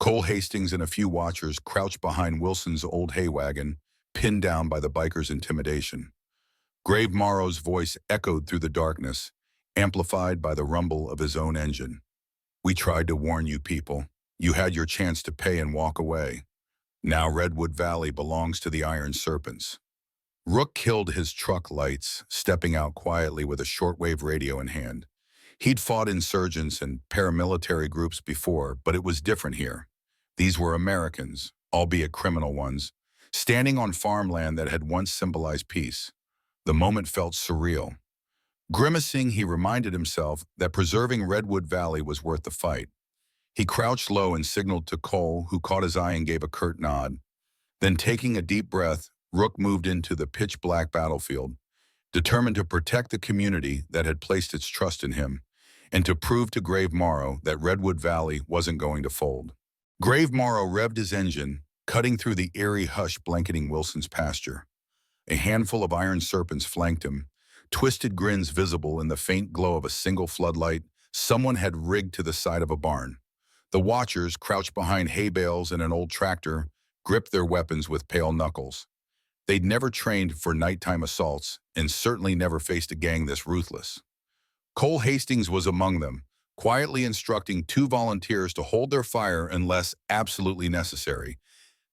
A: Cole Hastings and a few watchers crouched behind Wilson's old hay wagon, pinned down by the bikers' intimidation. Grave Morrow's voice echoed through the darkness, amplified by the rumble of his own engine. "We tried to warn you people. You had your chance to pay and walk away. Now Redwood Valley belongs to the Iron Serpents." Rook killed his truck lights, stepping out quietly with a shortwave radio in hand. He'd fought insurgents and paramilitary groups before, but it was different here. These were Americans, albeit criminal ones, standing on farmland that had once symbolized peace. The moment felt surreal. Grimacing, he reminded himself that preserving Redwood Valley was worth the fight. He crouched low and signaled to Cole, who caught his eye and gave a curt nod. Then, taking a deep breath, Rook moved into the pitch-black battlefield, determined to protect the community that had placed its trust in him, and to prove to Grave Morrow that Redwood Valley wasn't going to fold. Grave Morrow revved his engine, cutting through the eerie hush blanketing Wilson's pasture. A handful of iron serpents flanked him, twisted grins visible in the faint glow of a single floodlight someone had rigged to the side of a barn. The watchers, crouched behind hay bales and an old tractor, gripped their weapons with pale knuckles. They'd never trained for nighttime assaults and certainly never faced a gang this ruthless. Cole Hastings was among them, quietly instructing 2 volunteers to hold their fire unless absolutely necessary.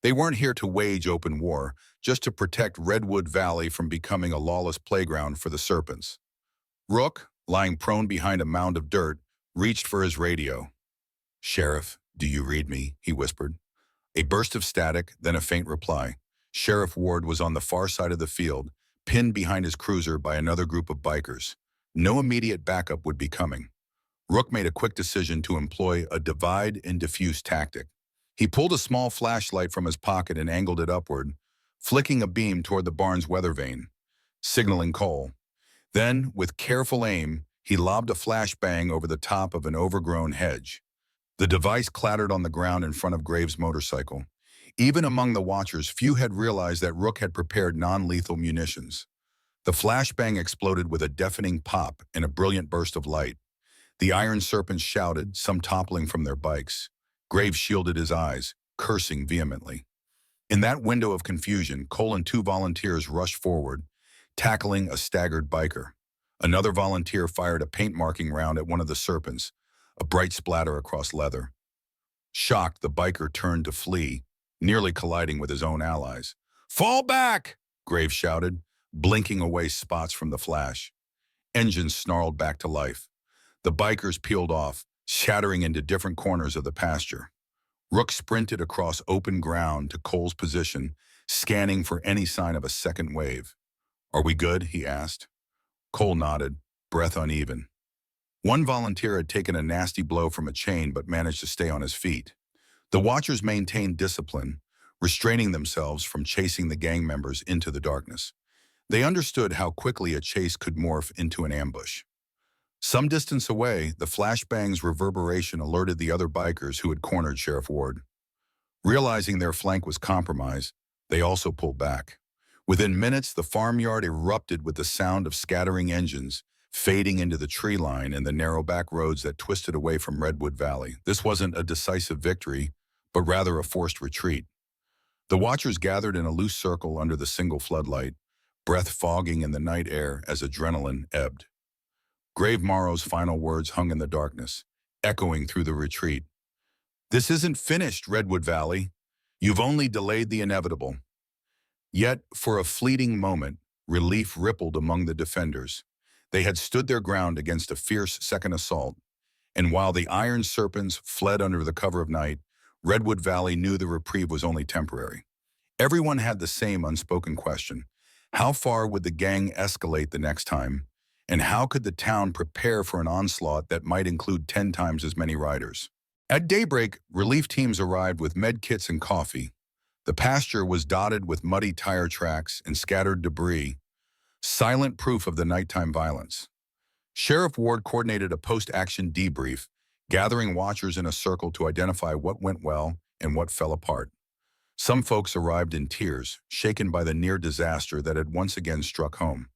A: They weren't here to wage open war, just to protect Redwood Valley from becoming a lawless playground for the Serpents. Rook, lying prone behind a mound of dirt, reached for his radio. "Sheriff, do you read me?" he whispered. A burst of static, then a faint reply. Sheriff Ward was on the far side of the field, pinned behind his cruiser by another group of bikers. No immediate backup would be coming. Rook made a quick decision to employ a divide and diffuse tactic. He pulled a small flashlight from his pocket and angled it upward, flicking a beam toward the barn's weather vane, signaling Cole. Then, with careful aim, he lobbed a flashbang over the top of an overgrown hedge. The device clattered on the ground in front of Graves' motorcycle. Even among the watchers, few had realized that Rook had prepared non-lethal munitions. The flashbang exploded with a deafening pop and a brilliant burst of light. The Iron Serpents shouted, some toppling from their bikes. Graves shielded his eyes, cursing vehemently. In that window of confusion, Cole and 2 volunteers rushed forward, tackling a staggered biker. Another volunteer fired a paint marking round at one of the serpents, a bright splatter across leather. Shocked, the biker turned to flee, nearly colliding with his own allies. "Fall back!" Graves shouted, blinking away spots from the flash. Engines snarled back to life. The bikers peeled off, shattering into different corners of the pasture. Rook sprinted across open ground to Cole's position, scanning for any sign of a second wave. "Are we good?" he asked. Cole nodded, breath uneven. One volunteer had taken a nasty blow from a chain but managed to stay on his feet. The watchers maintained discipline, restraining themselves from chasing the gang members into the darkness. They understood how quickly a chase could morph into an ambush. Some distance away, the flashbang's reverberation alerted the other bikers who had cornered Sheriff Ward. Realizing their flank was compromised, they also pulled back. Within minutes, the farmyard erupted with the sound of scattering engines, fading into the tree line and the narrow back roads that twisted away from Redwood Valley. This wasn't a decisive victory, but rather a forced retreat. The watchers gathered in a loose circle under the single floodlight, breath fogging in the night air as adrenaline ebbed. Grave Morrow's final words hung in the darkness, echoing through the retreat. "This isn't finished, Redwood Valley. You've only delayed the inevitable." Yet, for a fleeting moment, relief rippled among the defenders. They had stood their ground against a fierce second assault, and while the iron serpents fled under the cover of night, Redwood Valley knew the reprieve was only temporary. Everyone had the same unspoken question: how far would the gang escalate the next time? And how could the town prepare for an onslaught that might include 10 times as many riders? At daybreak, relief teams arrived with med kits and coffee. The pasture was dotted with muddy tire tracks and scattered debris, silent proof of the nighttime violence. Sheriff Ward coordinated a post-action debrief, gathering watchers in a circle to identify what went well and what fell apart. Some folks arrived in tears, shaken by the near disaster that had once again struck home.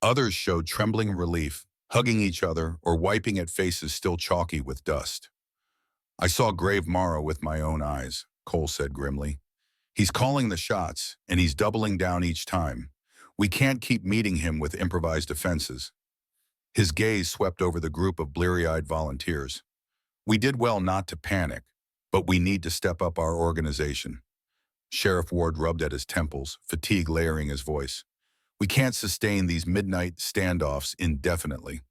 A: Others showed trembling relief, hugging each other or wiping at faces still chalky with dust. "I saw Grave Morrow with my own eyes," Cole said grimly. "He's calling the shots, and he's doubling down each time. We can't keep meeting him with improvised defenses." His gaze swept over the group of bleary-eyed volunteers. "We did well not to panic, but we need to step up our organization." Sheriff Ward rubbed at his temples, fatigue layering his voice. "We can't sustain these midnight standoffs indefinitely.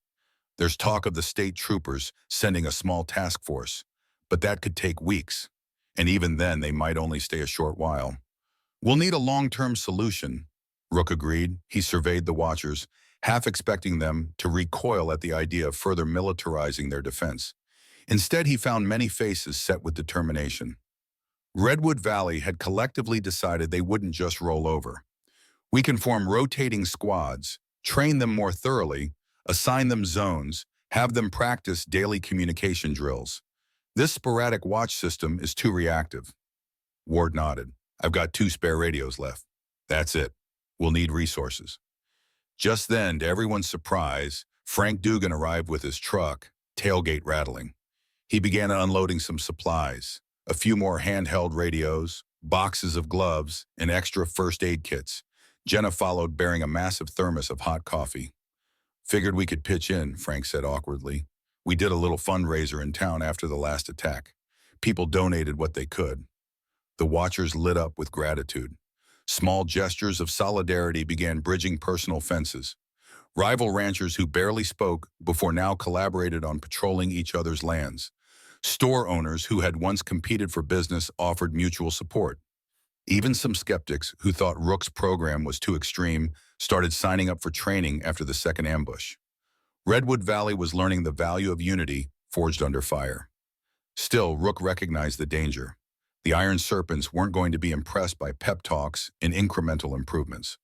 A: There's talk of the state troopers sending a small task force, but that could take weeks, and even then they might only stay a short while. We'll need a long-term solution," Rook agreed. He surveyed the watchers, half expecting them to recoil at the idea of further militarizing their defense. Instead, he found many faces set with determination. Redwood Valley had collectively decided they wouldn't just roll over. "We can form rotating squads, train them more thoroughly, assign them zones, have them practice daily communication drills. This sporadic watch system is too reactive." Ward nodded. "I've got 2 spare radios left. That's it. We'll need resources." Just then, to everyone's surprise, Frank Dugan arrived with his truck, tailgate rattling. He began unloading some supplies, a few more handheld radios, boxes of gloves, and extra first aid kits. Jenna followed bearing a massive thermos of hot coffee. "Figured we could pitch in," Frank said awkwardly. "We did a little fundraiser in town after the last attack. People donated what they could." The watchers lit up with gratitude. Small gestures of solidarity began bridging personal fences. Rival ranchers who barely spoke before now collaborated on patrolling each other's lands. Store owners who had once competed for business offered mutual support. Even some skeptics who thought Rook's program was too extreme started signing up for training after the second ambush. Redwood Valley was learning the value of unity forged under fire. Still, Rook recognized the danger. The Iron Serpents weren't going to be impressed by pep talks and incremental improvements.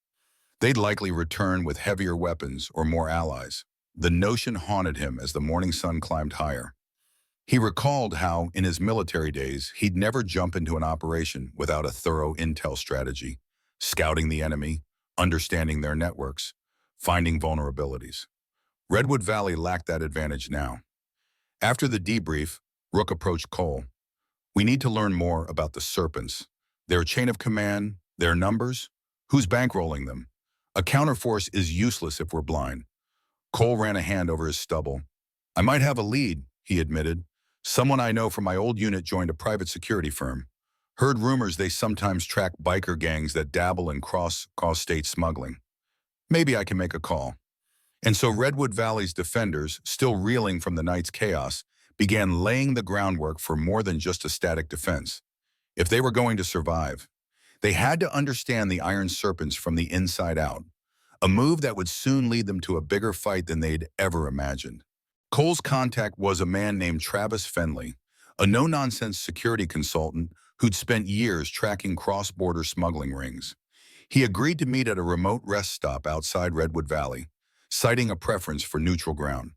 A: They'd likely return with heavier weapons or more allies. The notion haunted him as the morning sun climbed higher. He recalled how, in his military days, he'd never jump into an operation without a thorough intel strategy, scouting the enemy, understanding their networks, finding vulnerabilities. Redwood Valley lacked that advantage now. After the debrief, Rook approached Cole. "We need to learn more about the Serpents, their chain of command, their numbers, who's bankrolling them. A counterforce is useless if we're blind. Cole ran a hand over his stubble. I might have a lead, he admitted. Someone I know from my old unit joined a private security firm. Heard rumors they sometimes track biker gangs that dabble in cross-state smuggling. Maybe I can make a call. And so Redwood Valley's defenders, still reeling from the night's chaos, began laying the groundwork for more than just a static defense. If they were going to survive, they had to understand the Iron Serpents from the inside out, a move that would soon lead them to a bigger fight than they'd ever imagined. Cole's contact was a man named Travis Fenley, a no-nonsense security consultant who'd spent years tracking cross-border smuggling rings. He agreed to meet at a remote rest stop outside Redwood Valley, citing a preference for neutral ground.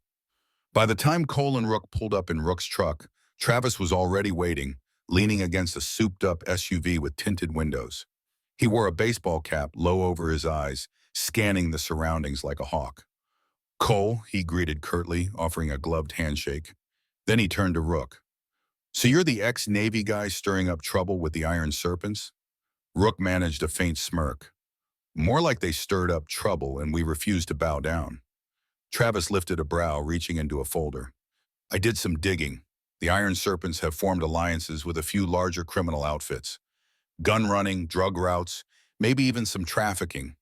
A: By the time Cole and Rook pulled up in Rook's truck, Travis was already waiting, leaning against a souped-up SUV with tinted windows. He wore a baseball cap low over his eyes, scanning the surroundings like a hawk. Cole, he greeted curtly, offering a gloved handshake. Then he turned to Rook. So you're the ex-Navy guy stirring up trouble with the Iron Serpents? Rook managed a faint smirk. More like they stirred up trouble and we refused to bow down. Travis lifted a brow, reaching into a folder. I did some digging. The Iron Serpents have formed alliances with a few larger criminal outfits. Gun running, drug routes, maybe even some trafficking.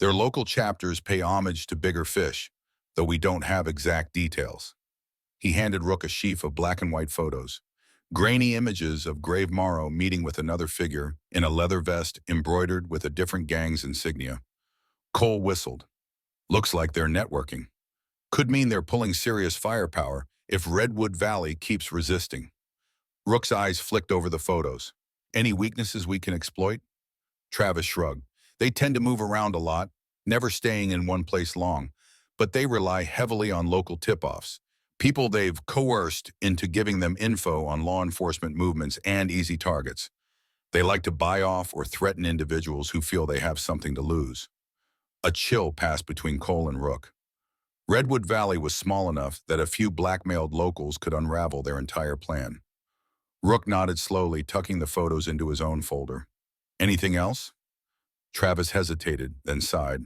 A: Their local chapters pay homage to bigger fish, though we don't have exact details. He handed Rook a sheaf of black and white photos. Grainy images of Grave Morrow meeting with another figure in a leather vest embroidered with a different gang's insignia. Cole whistled. Looks like they're networking. Could mean they're pulling serious firepower if Redwood Valley keeps resisting. Rook's eyes flicked over the photos. Any weaknesses we can exploit? Travis shrugged. They tend to move around a lot, never staying in one place long, but they rely heavily on local tip-offs. People they've coerced into giving them info on law enforcement movements and easy targets. They like to buy off or threaten individuals who feel they have something to lose. A chill passed between Cole and Rook. Redwood Valley was small enough that a few blackmailed locals could unravel their entire plan. Rook nodded slowly, tucking the photos into his own folder. Anything else? Travis hesitated, then sighed.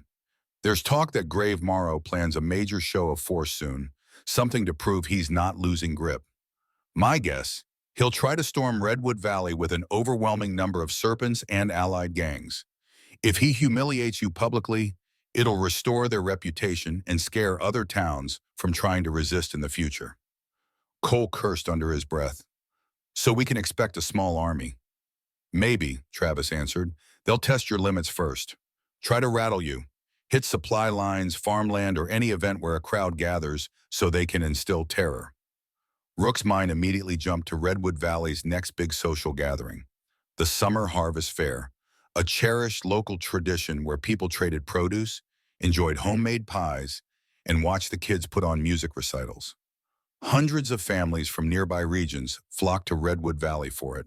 A: There's talk that Grave Morrow plans a major show of force soon, something to prove he's not losing grip. My guess, he'll try to storm Redwood Valley with an overwhelming number of serpents and allied gangs. If he humiliates you publicly, it'll restore their reputation and scare other towns from trying to resist in the future. Cole cursed under his breath. So we can expect a small army. Maybe, Travis answered. They'll test your limits first. Try to rattle you. Hit supply lines, farmland, or any event where a crowd gathers so they can instill terror. Rook's mind immediately jumped to Redwood Valley's next big social gathering, the Summer Harvest Fair, a cherished local tradition where people traded produce, enjoyed homemade pies, and watched the kids put on music recitals. Hundreds of families from nearby regions flocked to Redwood Valley for it.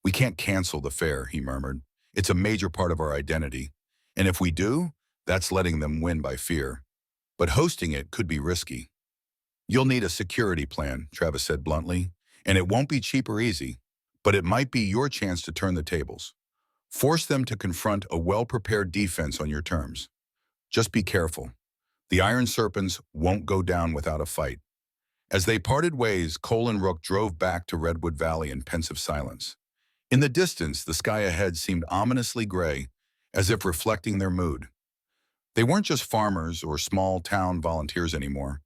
A: We can't cancel the fair, he murmured. It's a major part of our identity. And if we do, that's letting them win by fear. But hosting it could be risky. You'll need a security plan, Travis said bluntly, and it won't be cheap or easy, but it might be your chance to turn the tables. Force them to confront a well-prepared defense on your terms. Just be careful. The Iron Serpents won't go down without a fight. As they parted ways, Cole and Rook drove back to Redwood Valley in pensive silence. In the distance, the sky ahead seemed ominously gray, as if reflecting their mood. They weren't just farmers or small-town volunteers anymore.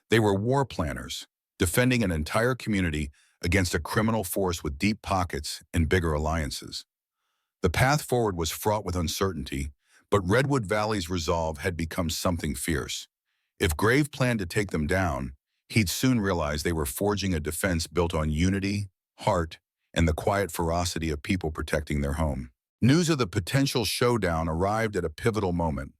A: They were war planners, defending an entire community against a criminal force with deep pockets and bigger alliances. The path forward was fraught with uncertainty, but Redwood Valley's resolve had become something fierce. If Grave planned to take them down, he'd soon realize they were forging a defense built on unity, heart, and the quiet ferocity of people protecting their home. News of the potential showdown arrived at a pivotal moment.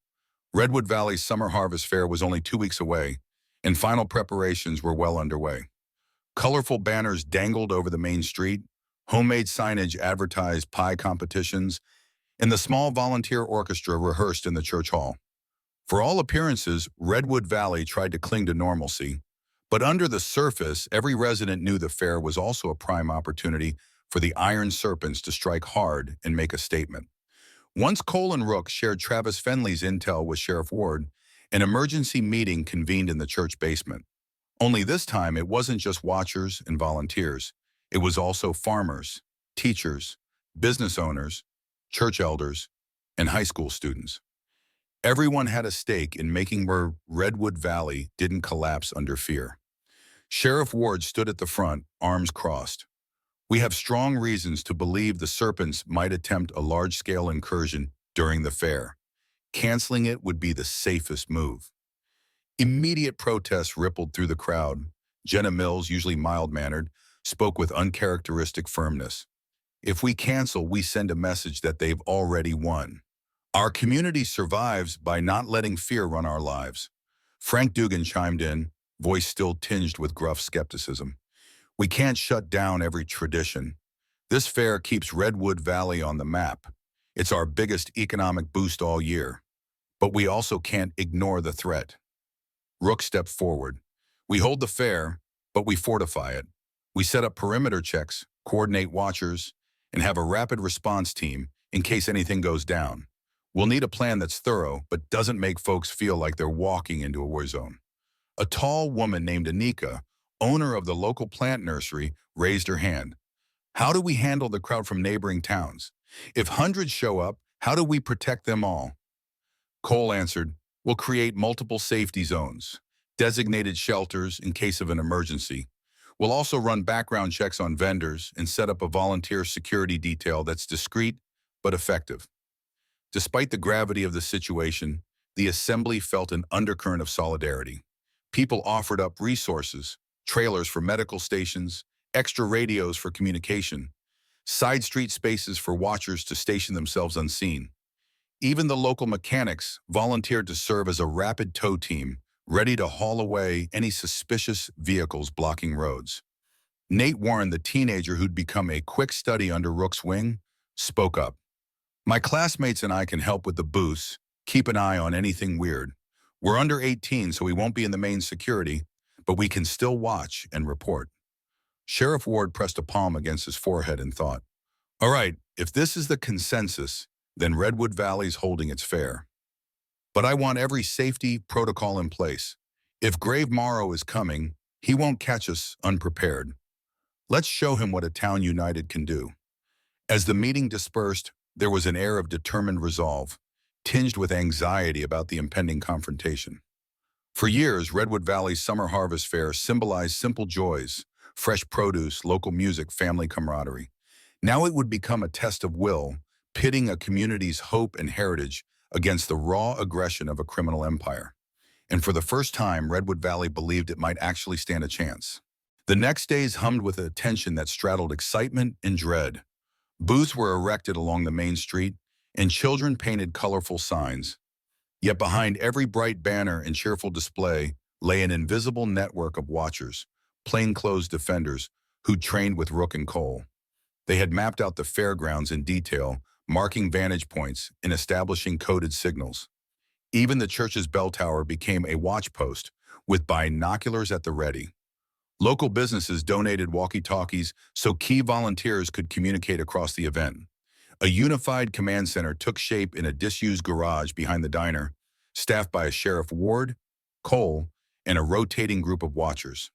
A: Redwood Valley's Summer Harvest Fair was only 2 weeks away, and final preparations were well underway. Colorful banners dangled over the main street, homemade signage advertised pie competitions, and the small volunteer orchestra rehearsed in the church hall. For all appearances, Redwood Valley tried to cling to normalcy, but under the surface, every resident knew the fair was also a prime opportunity for the Iron Serpents to strike hard and make a statement. Once Cole and Rook shared Travis Fenley's intel with Sheriff Ward, An emergency meeting convened in the church basement. Only this time, it wasn't just watchers and volunteers. It was also farmers, teachers, business owners, church elders, and high school students. Everyone had a stake in making sure Redwood Valley didn't collapse under fear. Sheriff Ward stood at the front, arms crossed. We have strong reasons to believe the serpents might attempt a large-scale incursion during the fair. Canceling it would be the safest move. Immediate protests rippled through the crowd. Jenna Mills, usually mild-mannered, spoke with uncharacteristic firmness. If we cancel, we send a message that they've already won. Our community survives by not letting fear run our lives. Frank Dugan chimed in, voice still tinged with gruff skepticism. We can't shut down every tradition. This fair keeps Redwood Valley on the map. It's our biggest economic boost all year. But we also can't ignore the threat. Rook stepped forward. We hold the fair, but we fortify it. We set up perimeter checks, coordinate watchers, and have a rapid response team in case anything goes down. We'll need a plan that's thorough, but doesn't make folks feel like they're walking into a war zone. A tall woman named Anika, owner of the local plant nursery, raised her hand. How do we handle the crowd from neighboring towns? If hundreds show up, how do we protect them all? Cole answered, we'll create multiple safety zones, designated shelters in case of an emergency. We'll also run background checks on vendors and set up a volunteer security detail that's discreet but effective. Despite the gravity of the situation, the assembly felt an undercurrent of solidarity. People offered up resources, trailers for medical stations, extra radios for communication, side street spaces for watchers to station themselves unseen. Even the local mechanics volunteered to serve as a rapid tow team, ready to haul away any suspicious vehicles blocking roads. Nate Warren, the teenager who'd become a quick study under Rook's wing, spoke up. My classmates and I can help with the booths, keep an eye on anything weird. We're under 18, so we won't be in the main security, but we can still watch and report. Sheriff Ward pressed a palm against his forehead and thought, all right, if this is the consensus, then Redwood Valley's holding its fair. But I want every safety protocol in place. If Grave Morrow is coming, he won't catch us unprepared. Let's show him what a town united can do. As the meeting dispersed, there was an air of determined resolve, tinged with anxiety about the impending confrontation. For years, Redwood Valley's summer harvest fair symbolized simple joys, fresh produce, local music, family camaraderie. Now it would become a test of will, pitting a community's hope and heritage against the raw aggression of a criminal empire. And for the first time, Redwood Valley believed it might actually stand a chance. The next days hummed with a tension that straddled excitement and dread. Booths were erected along the main street, and children painted colorful signs. Yet behind every bright banner and cheerful display lay an invisible network of watchers, plainclothes defenders, who trained with Rook and Cole. They had mapped out the fairgrounds in detail, marking vantage points and establishing coded signals. Even the church's bell tower became a watch post, with binoculars at the ready. Local businesses donated walkie-talkies so key volunteers could communicate across the event. A unified command center took shape in a disused garage behind the diner, staffed by a Sheriff Ward, Cole, and a rotating group of watchers.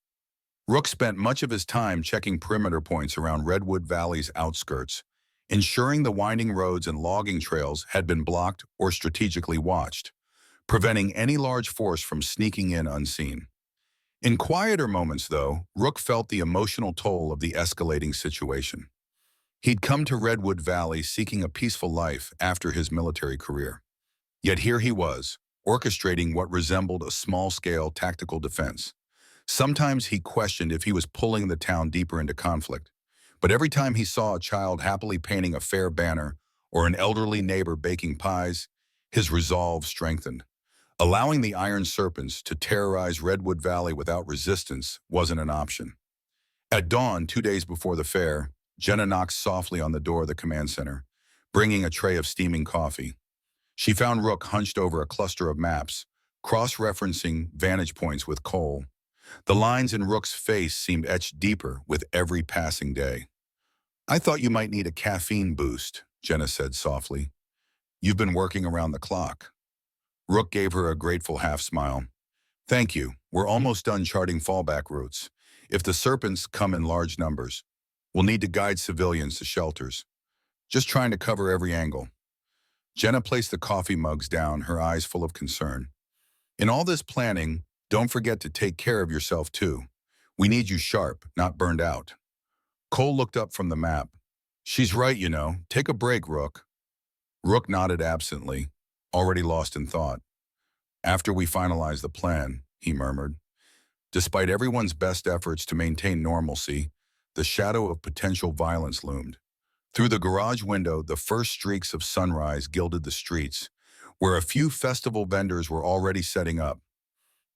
A: Rook spent much of his time checking perimeter points around Redwood Valley's outskirts, ensuring the winding roads and logging trails had been blocked or strategically watched, preventing any large force from sneaking in unseen. In quieter moments, though, Rook felt the emotional toll of the escalating situation. He'd come to Redwood Valley seeking a peaceful life after his military career. Yet here he was, orchestrating what resembled a small-scale tactical defense. Sometimes he questioned if he was pulling the town deeper into conflict, but every time he saw a child happily painting a fair banner or an elderly neighbor baking pies, his resolve strengthened. Allowing the iron serpents to terrorize Redwood Valley without resistance wasn't an option. At dawn, 2 days before the fair, Jenna knocked softly on the door of the command center, bringing a tray of steaming coffee. She found Rook hunched over a cluster of maps, cross-referencing vantage points with Cole. The lines in Rook's face seemed etched deeper with every passing day. I thought you might need a caffeine boost, Jenna said softly. You've been working around the clock. Rook gave her a grateful half-smile. Thank you. We're almost done charting fallback routes. If the serpents come in large numbers, we'll need to guide civilians to shelters. Just trying to cover every angle. Jenna placed the coffee mugs down, her eyes full of concern. In all this planning, don't forget to take care of yourself too. We need you sharp, not burned out. Cole looked up from the map. She's right, you know. Take a break, Rook. Rook nodded absently, already lost in thought. After we finalize the plan, he murmured. Despite everyone's best efforts to maintain normalcy, the shadow of potential violence loomed. Through the garage window, the first streaks of sunrise gilded the streets, where a few festival vendors were already setting up.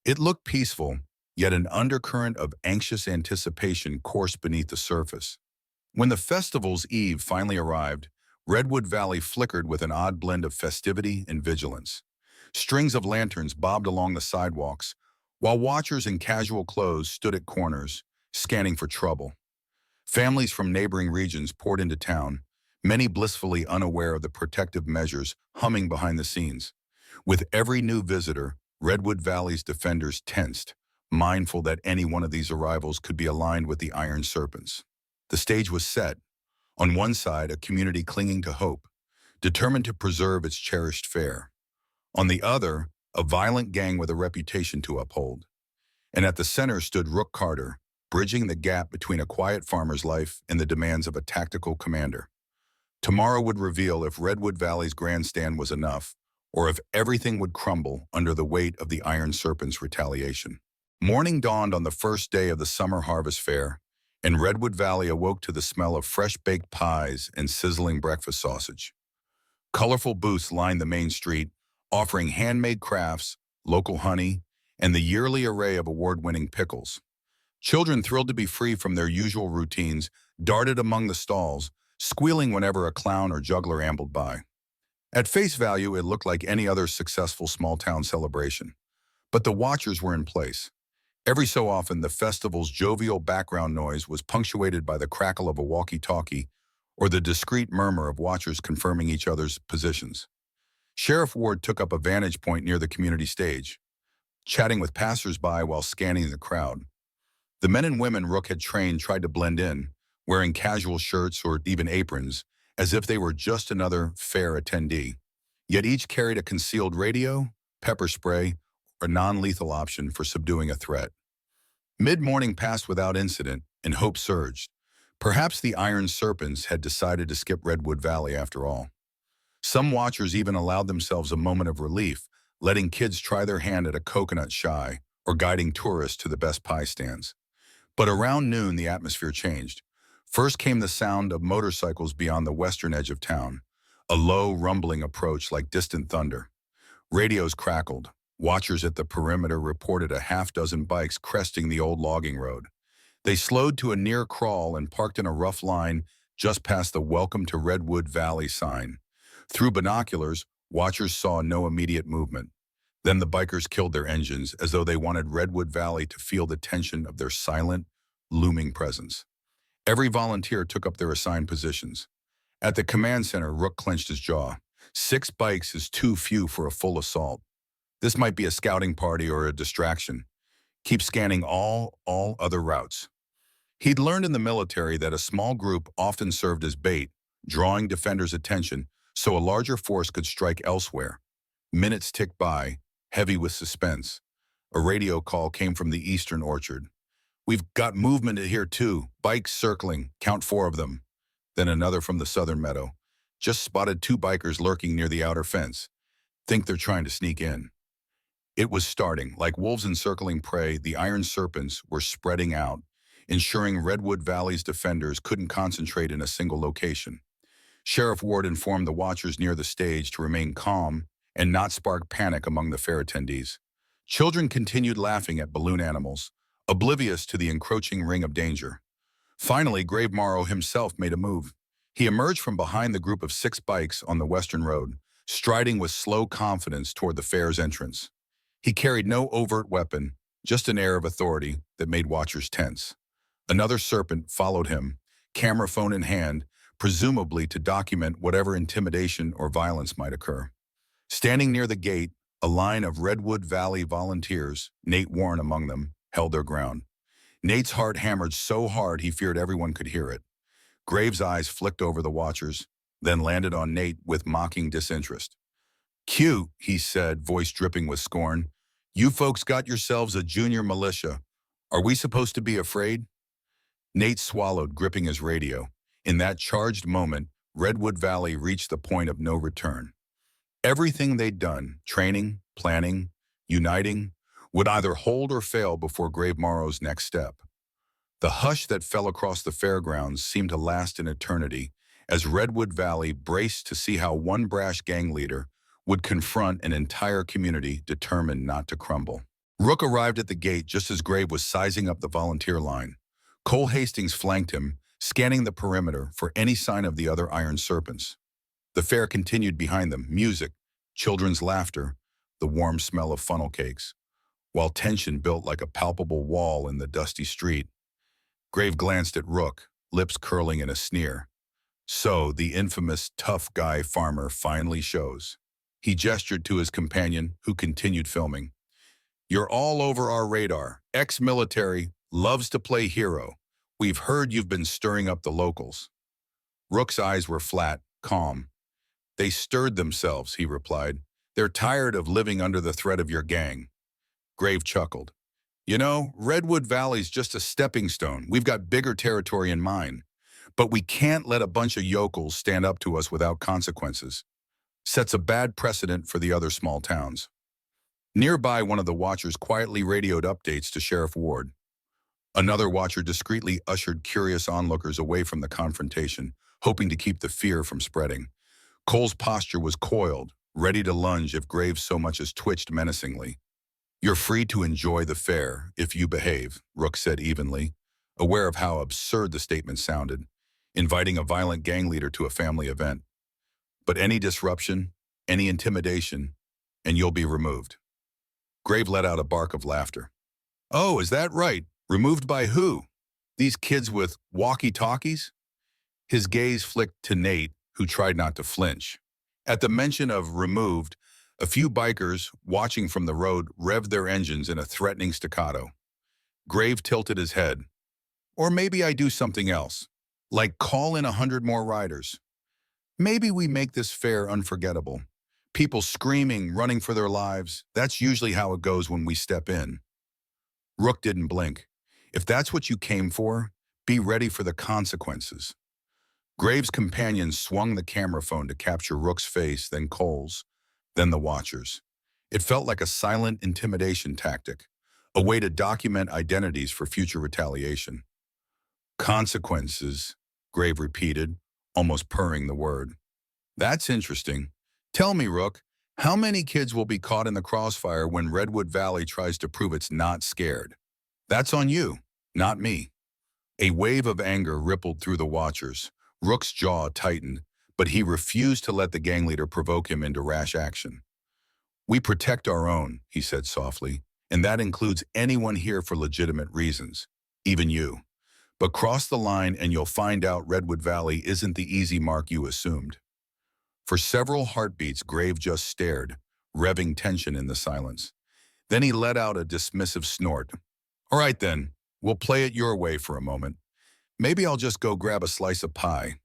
A: It looked peaceful, yet an undercurrent of anxious anticipation coursed beneath the surface. When the festival's eve finally arrived, Redwood Valley flickered with an odd blend of festivity and vigilance. Strings of lanterns bobbed along the sidewalks, while watchers in casual clothes stood at corners, scanning for trouble. Families from neighboring regions poured into town, many blissfully unaware of the protective measures humming behind the scenes. With every new visitor, Redwood Valley's defenders tensed, mindful that any one of these arrivals could be aligned with the Iron Serpents. The stage was set. On one side, a community clinging to hope, determined to preserve its cherished fare. On the other, a violent gang with a reputation to uphold. And at the center stood Rook Carter, bridging the gap between a quiet farmer's life and the demands of a tactical commander. Tomorrow would reveal if Redwood Valley's grandstand was enough, or if everything would crumble under the weight of the Iron Serpent's retaliation. Morning dawned on the first day of the summer harvest fair, and Redwood Valley awoke to the smell of fresh-baked pies and sizzling breakfast sausage. Colorful booths lined the main street, offering handmade crafts, local honey, and the yearly array of award-winning pickles. Children thrilled to be free from their usual routines darted among the stalls, squealing whenever a clown or juggler ambled by. At face value, it looked like any other successful small-town celebration. But the watchers were in place. Every so often, the festival's jovial background noise was punctuated by the crackle of a walkie-talkie or the discreet murmur of watchers confirming each other's positions. Sheriff Ward took up a vantage point near the community stage, chatting with passers-by while scanning the crowd. The men and women Rook had trained tried to blend in, wearing casual shirts or even aprons, as if they were just another fair attendee. Yet each carried a concealed radio, pepper spray, or non-lethal option for subduing a threat. Mid-morning passed without incident, and hope surged. Perhaps the Iron Serpents had decided to skip Redwood Valley after all. Some watchers even allowed themselves a moment of relief, letting kids try their hand at a coconut shy or guiding tourists to the best pie stands. But around noon, the atmosphere changed. First came the sound of motorcycles beyond the western edge of town, a low, rumbling approach like distant thunder. Radios crackled. Watchers at the perimeter reported a half-dozen bikes cresting the old logging road. They slowed to a near crawl and parked in a rough line just past the Welcome to Redwood Valley sign. Through binoculars, watchers saw no immediate movement. Then the bikers killed their engines as though they wanted Redwood Valley to feel the tension of their silent, looming presence. Every volunteer took up their assigned positions. At the command center, Rook clenched his jaw. 6 bikes is too few for a full assault. This might be a scouting party or a distraction. Keep scanning all other routes. He'd learned in the military that a small group often served as bait, drawing defenders' attention so a larger force could strike elsewhere. Minutes ticked by, heavy with suspense. A radio call came from the eastern orchard. We've got movement here too, bikes circling, count 4 of them. Then another from the southern meadow. Just spotted 2 bikers lurking near the outer fence. Think they're trying to sneak in. It was starting. Like wolves encircling prey, the Iron Serpents were spreading out, ensuring Redwood Valley's defenders couldn't concentrate in a single location. Sheriff Ward informed the watchers near the stage to remain calm and not spark panic among the fair attendees. Children continued laughing at balloon animals, oblivious to the encroaching ring of danger. Finally, Grave Morrow himself made a move. He emerged from behind the group of 6 bikes on the western road, striding with slow confidence toward the fair's entrance. He carried no overt weapon, just an air of authority that made watchers tense. Another serpent followed him, camera phone in hand, presumably to document whatever intimidation or violence might occur. Standing near the gate, A line of Redwood Valley volunteers, Nate Warren among them, held their ground. Nate's heart hammered so hard he feared everyone could hear it. Graves' eyes flicked over the watchers, then landed on Nate with mocking disinterest. "Cute," he said, voice dripping with scorn. "You folks got yourselves a junior militia. Are we supposed to be afraid?" Nate swallowed, gripping his radio. In that charged moment, Redwood Valley reached the point of no return. Everything they'd done, training, planning, uniting, would either hold or fail before Grave Morrow's next step. The hush that fell across the fairgrounds seemed to last an eternity as Redwood Valley braced to see how one brash gang leader would confront an entire community determined not to crumble. Rook arrived at the gate just as Grave was sizing up the volunteer line. Cole Hastings flanked him, scanning the perimeter for any sign of the other Iron Serpents. The fair continued behind them, music, children's laughter, the warm smell of funnel cakes, while tension built like a palpable wall in the dusty street. Grave glanced at Rook, lips curling in a sneer. So, the infamous tough guy farmer finally shows. He gestured to his companion, who continued filming. "You're all over our radar. Ex-military, loves to play hero. We've heard you've been stirring up the locals." Rook's eyes were flat, calm. "They stirred themselves," he replied. "They're tired of living under the threat of your gang." Grave chuckled. "You know, Redwood Valley's just a stepping stone. We've got bigger territory in mind. But we can't let a bunch of yokels stand up to us without consequences. Sets a bad precedent for the other small towns." Nearby, one of the watchers quietly radioed updates to Sheriff Ward. Another watcher discreetly ushered curious onlookers away from the confrontation, hoping to keep the fear from spreading. Cole's posture was coiled, ready to lunge if Graves so much as twitched menacingly. "You're free to enjoy the fair, if you behave," Rook said evenly, aware of how absurd the statement sounded, inviting a violent gang leader to a family event. "But any disruption, any intimidation, and you'll be removed." Grave let out a bark of laughter. "Oh, is that right? Removed by who? These kids with walkie-talkies?" His gaze flicked to Nate, who tried not to flinch. At the mention of removed, a few bikers, watching from the road, revved their engines in a threatening staccato. Grave tilted his head. "Or maybe I do something else, like call in 100 more riders. Maybe we make this fair unforgettable. People screaming, running for their lives. That's usually how it goes when we step in." Rook didn't blink. "If that's what you came for, be ready for the consequences." Graves' companion swung the camera phone to capture Rook's face, then Cole's, then the watchers. It felt like a silent intimidation tactic, a way to document identities for future retaliation. "Consequences," Grave repeated, almost purring the word. "That's interesting. Tell me, Rook, how many kids will be caught in the crossfire when Redwood Valley tries to prove it's not scared? That's on you, not me." A wave of anger rippled through the watchers. Rook's jaw tightened, but he refused to let the gang leader provoke him into rash action. "We protect our own," he said softly, "and that includes anyone here for legitimate reasons, even you. But cross the line and you'll find out Redwood Valley isn't the easy mark you assumed." For several heartbeats, Grave just stared, revving tension in the silence. Then he let out a dismissive snort. "All right then, we'll play it your way for a moment. Maybe I'll just go grab a slice of pie."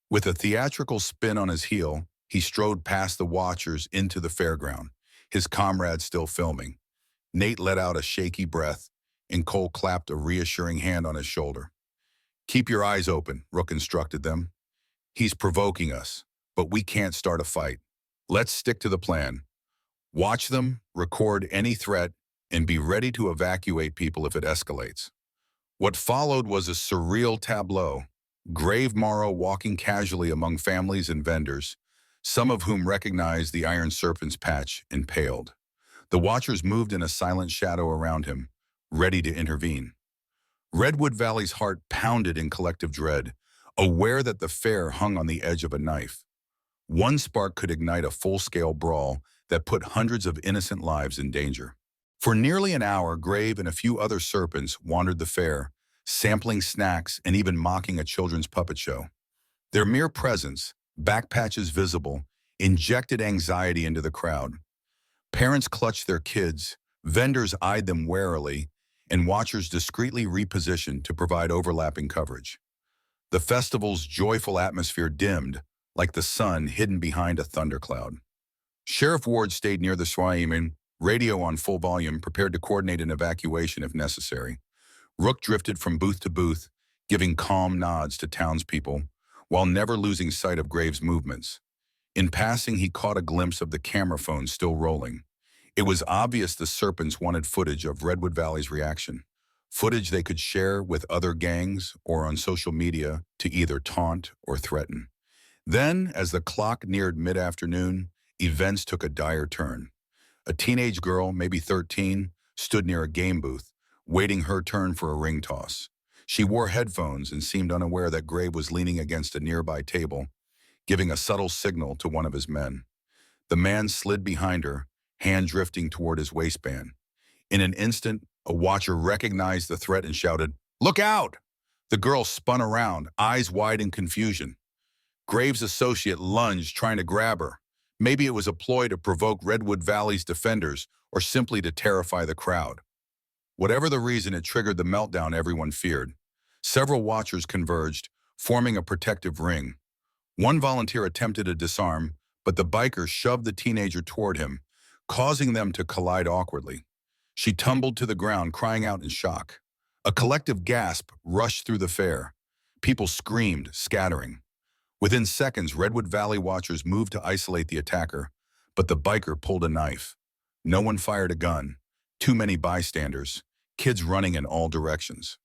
A: With a theatrical spin on his heel, he strode past the watchers into the fairground, his comrades still filming. Nate let out a shaky breath, and Cole clapped a reassuring hand on his shoulder. "Keep your eyes open," Rook instructed them. "He's provoking us, but we can't start a fight. Let's stick to the plan. Watch them, record any threat, and be ready to evacuate people if it escalates." What followed was a surreal tableau. Grave Morrow walking casually among families and vendors, some of whom recognized the Iron Serpent's patch and paled. The watchers moved in a silent shadow around him, ready to intervene. Redwood Valley's heart pounded in collective dread, aware that the fair hung on the edge of a knife. One spark could ignite a full-scale brawl that put hundreds of innocent lives in danger. For nearly an hour, Grave and a few other serpents wandered the fair, sampling snacks and even mocking a children's puppet show. Their mere presence, back patches visible, injected anxiety into the crowd. Parents clutched their kids, vendors eyed them warily, and watchers discreetly repositioned to provide overlapping coverage. The festival's joyful atmosphere dimmed, like the sun hidden behind a thundercloud. Sheriff Ward stayed near the shrine, radio on full volume, prepared to coordinate an evacuation if necessary. Rook drifted from booth to booth, giving calm nods to townspeople, while never losing sight of Graves' movements. In passing, he caught a glimpse of the camera phone still rolling. It was obvious the Serpents wanted footage of Redwood Valley's reaction, footage they could share with other gangs or on social media to either taunt or threaten. Then, as the clock neared mid-afternoon, events took a dire turn. A teenage girl, maybe 13, stood near a game booth, waiting her turn for a ring toss. She wore headphones and seemed unaware that Grave was leaning against a nearby table, giving a subtle signal to one of his men. The man slid behind her, hand drifting toward his waistband. In an instant, a watcher recognized the threat and shouted, "Look out!" The girl spun around, eyes wide in confusion. Graves' associate lunged, trying to grab her. Maybe it was a ploy to provoke Redwood Valley's defenders or simply to terrify the crowd. Whatever the reason, it triggered the meltdown everyone feared. Several watchers converged, forming a protective ring. One volunteer attempted to disarm, but the biker shoved the teenager toward him, causing them to collide awkwardly. She tumbled to the ground, crying out in shock. A collective gasp rushed through the fair. People screamed, scattering. Within seconds, Redwood Valley watchers moved to isolate the attacker, but the biker pulled a knife. No one fired a gun. Too many bystanders, kids running in all directions.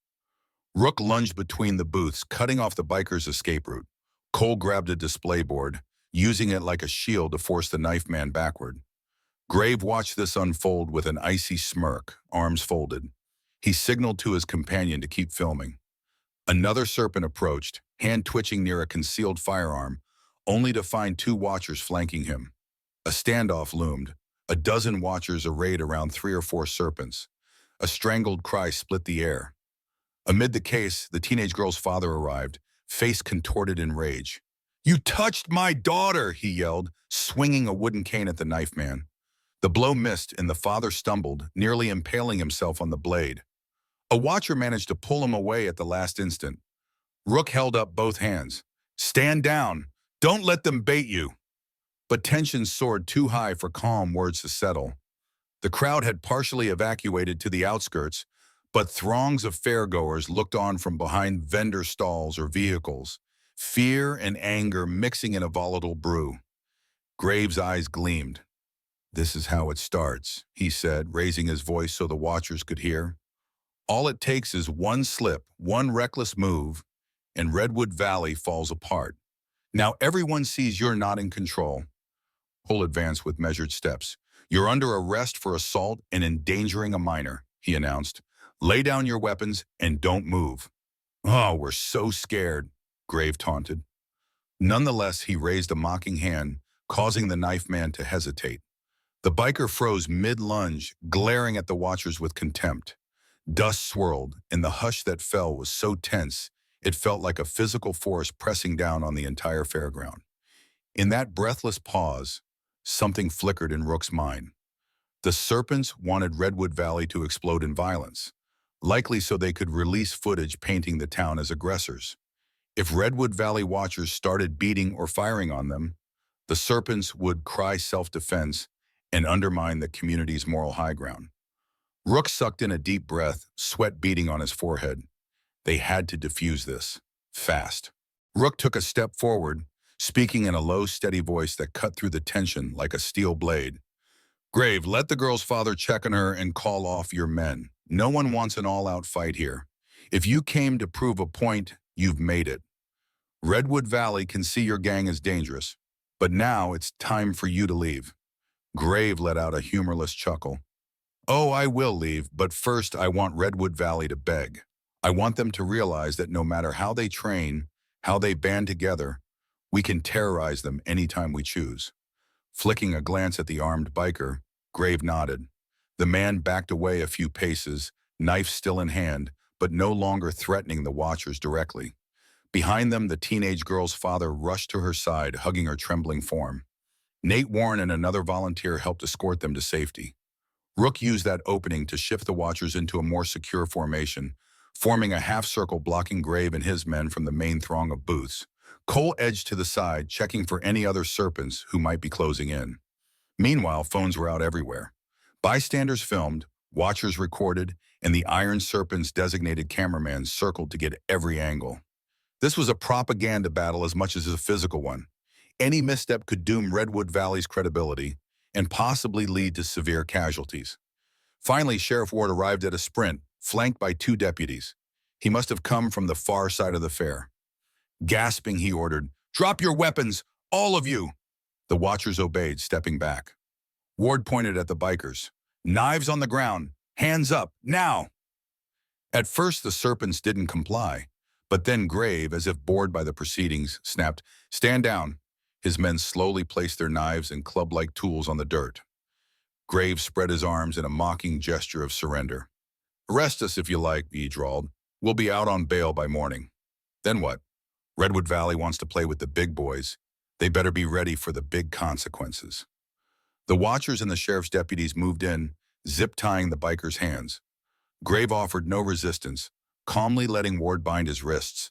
A: Rook lunged between the booths, cutting off the biker's escape route. Cole grabbed a display board, using it like a shield to force the knife man backward. Grave watched this unfold with an icy smirk, arms folded. He signaled to his companion to keep filming. Another serpent approached, hand twitching near a concealed firearm, only to find two watchers flanking him. A standoff loomed, a dozen watchers arrayed around 3 or 4 serpents. A strangled cry split the air. Amid the chaos, the teenage girl's father arrived, face contorted in rage. "You touched my daughter!" he yelled, swinging a wooden cane at the knife man. The blow missed and the father stumbled, nearly impaling himself on the blade. A watcher managed to pull him away at the last instant. Rook held up both hands. "Stand down! Don't let them bait you!" But tension soared too high for calm words to settle. The crowd had partially evacuated to the outskirts, but throngs of fairgoers looked on from behind vendor stalls or vehicles, fear and anger mixing in a volatile brew. Graves' eyes gleamed. "This is how it starts," he said, raising his voice so the watchers could hear. "All it takes is one slip, one reckless move, and Redwood Valley falls apart. Now everyone sees you're not in control." Cole advanced with measured steps. "You're under arrest for assault and endangering a minor," he announced. "Lay down your weapons and don't move." "Oh, we're so scared," Grave taunted. Nonetheless, he raised a mocking hand, causing the knife man to hesitate. The biker froze mid-lunge, glaring at the watchers with contempt. Dust swirled, and the hush that fell was so tense, it felt like a physical force pressing down on the entire fairground. In that breathless pause, something flickered in Rook's mind. The Serpents wanted Redwood Valley to explode in violence, likely so they could release footage painting the town as aggressors. If Redwood Valley watchers started beating or firing on them, the Serpents would cry self-defense and undermine the community's moral high ground. Rook sucked in a deep breath, sweat beading on his forehead. They had to defuse this, fast. Rook took a step forward, speaking in a low, steady voice that cut through the tension like a steel blade. "Grave, let the girl's father check on her and call off your men. No one wants an all-out fight here. If you came to prove a point, you've made it. Redwood Valley can see your gang is dangerous, but now it's time for you to leave." Grave let out a humorless chuckle. "Oh, I will leave, but first I want Redwood Valley to beg. I want them to realize that no matter how they train, how they band together, we can terrorize them anytime we choose." Flicking a glance at the armed biker, Grave nodded. The man backed away a few paces, knife still in hand, but no longer threatening the watchers directly. Behind them, the teenage girl's father rushed to her side, hugging her trembling form. Nate Warren and another volunteer helped escort them to safety. Rook used that opening to shift the watchers into a more secure formation, forming a half-circle blocking Grave and his men from the main throng of booths. Cole edged to the side, checking for any other serpents who might be closing in. Meanwhile, phones were out everywhere. Bystanders filmed, watchers recorded, and the Iron Serpent's designated cameraman circled to get every angle. This was a propaganda battle as much as a physical one. Any misstep could doom Redwood Valley's credibility and possibly lead to severe casualties. Finally, Sheriff Ward arrived at a sprint, flanked by two deputies. He must have come from the far side of the fair. Gasping, he ordered, "Drop your weapons, all of you!" The watchers obeyed, stepping back. Ward pointed at the bikers. "Knives on the ground, hands up, now!" At first, the serpents didn't comply, but then Grave, as if bored by the proceedings, snapped, "Stand down." His men slowly placed their knives and club-like tools on the dirt. Grave spread his arms in a mocking gesture of surrender. "Arrest us if you like," he drawled. "We'll be out on bail by morning." Then what? Redwood Valley wants to play with the big boys. They better be ready for the big consequences. The watchers and the sheriff's deputies moved in, zip-tying the bikers' hands. Grave offered no resistance, calmly letting Ward bind his wrists.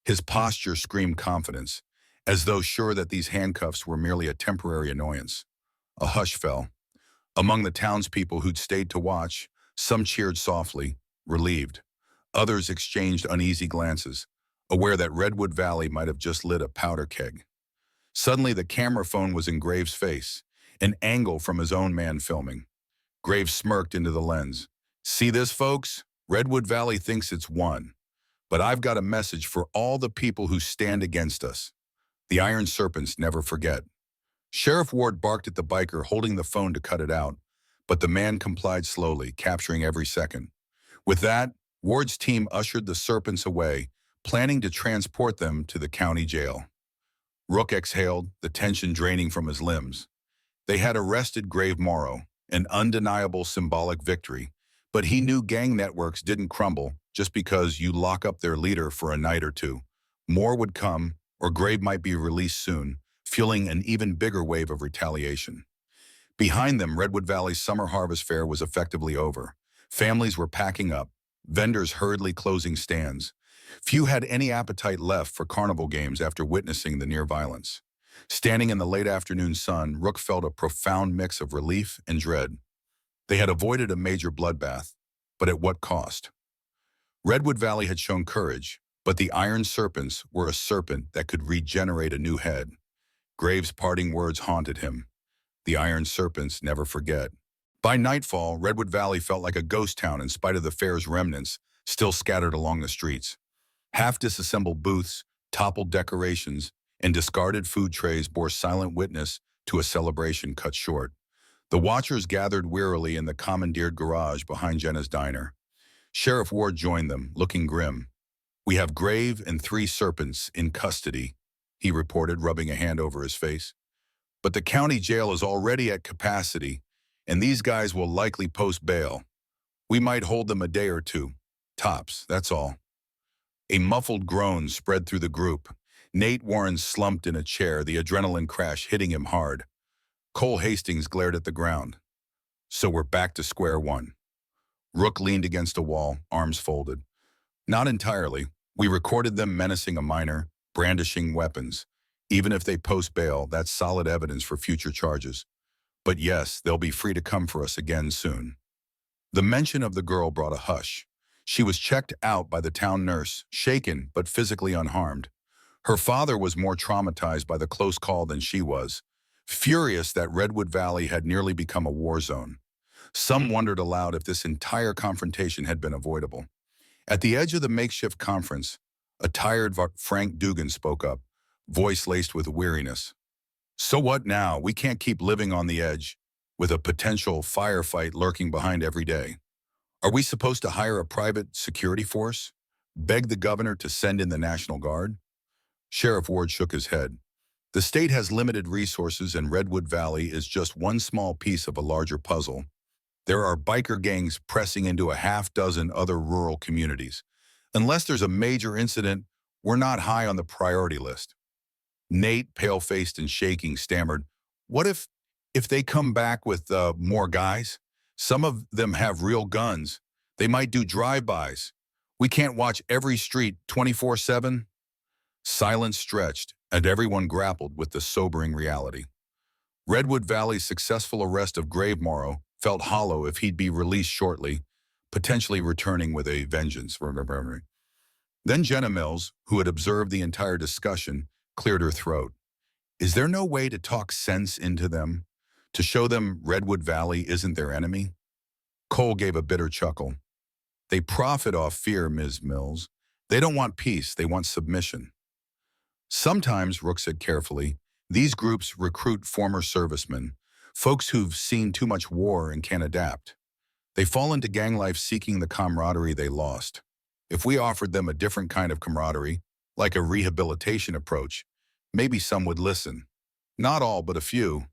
A: His posture screamed confidence, as though sure that these handcuffs were merely a temporary annoyance. A hush fell. Among the townspeople who'd stayed to watch, some cheered softly, relieved. Others exchanged uneasy glances, aware that Redwood Valley might have just lit a powder keg. Suddenly, the camera phone was in Graves' face, an angle from his own man filming. Graves smirked into the lens. "See this, folks? Redwood Valley thinks it's won. But I've got a message for all the people who stand against us. The Iron Serpents never forget." Sheriff Ward barked at the biker, holding the phone to cut it out, but the man complied slowly, capturing every second. With that, Ward's team ushered the serpents away, planning to transport them to the county jail. Rook exhaled, the tension draining from his limbs. They had arrested Grave Morrow, an undeniable symbolic victory, but he knew gang networks didn't crumble just because you lock up their leader for a night or two. More would come, or Grave might be released soon, fueling an even bigger wave of retaliation. Behind them, Redwood Valley's summer harvest fair was effectively over. Families were packing up, vendors hurriedly closing stands. Few had any appetite left for carnival games after witnessing the near violence. Standing in the late afternoon sun, Rook felt a profound mix of relief and dread. They had avoided a major bloodbath, but at what cost? Redwood Valley had shown courage, but the Iron Serpents were a serpent that could regenerate a new head. Graves' parting words haunted him. The Iron Serpents never forget. By nightfall, Redwood Valley felt like a ghost town in spite of the fair's remnants still scattered along the streets. Half-disassembled booths, toppled decorations, and discarded food trays bore silent witness to a celebration cut short. The watchers gathered wearily in the commandeered garage behind Jenna's diner. Sheriff Ward joined them, looking grim. "We have Grave and 3 serpents in custody," he reported, rubbing a hand over his face. "But the county jail is already at capacity, and these guys will likely post bail. We might hold them a day or two. Tops, that's all." A muffled groan spread through the group. Nate Warren slumped in a chair, the adrenaline crash hitting him hard. Cole Hastings glared at the ground. "So we're back to square one." Rook leaned against a wall, arms folded. "Not entirely. We recorded them menacing a minor, brandishing weapons. Even if they post bail, that's solid evidence for future charges. But yes, they'll be free to come for us again soon." The mention of the girl brought a hush. She was checked out by the town nurse, shaken but physically unharmed. Her father was more traumatized by the close call than she was, furious that Redwood Valley had nearly become a war zone. Some wondered aloud if this entire confrontation had been avoidable. At the edge of the makeshift conference, a tired Frank Dugan spoke up, voice laced with weariness. "So what now? We can't keep living on the edge, with a potential firefight lurking behind every day. Are we supposed to hire a private security force? Beg the governor to send in the National Guard?" Sheriff Ward shook his head. "The state has limited resources, and Redwood Valley is just one small piece of a larger puzzle. There are biker gangs pressing into a half-dozen other rural communities. Unless there's a major incident, we're not high on the priority list." Nate, pale-faced and shaking, stammered, What if they come back with more guys? Some of them have real guns. They might do drive-bys. We can't watch every street 24/7. Silence stretched, and everyone grappled with the sobering reality. Redwood Valley's successful arrest of Gravemorrow felt hollow if he'd be released shortly, potentially returning with a vengeance. Then Jenna Mills, who had observed the entire discussion, cleared her throat. Is there no way to talk sense into them? To show them Redwood Valley isn't their enemy? Cole gave a bitter chuckle. They profit off fear, Ms. Mills. They don't want peace, they want submission. Sometimes, Rook said carefully, these groups recruit former servicemen, folks who've seen too much war and can't adapt. They fall into gang life seeking the camaraderie they lost. If we offered them a different kind of camaraderie, like a rehabilitation approach, maybe some would listen. Not all, but a few.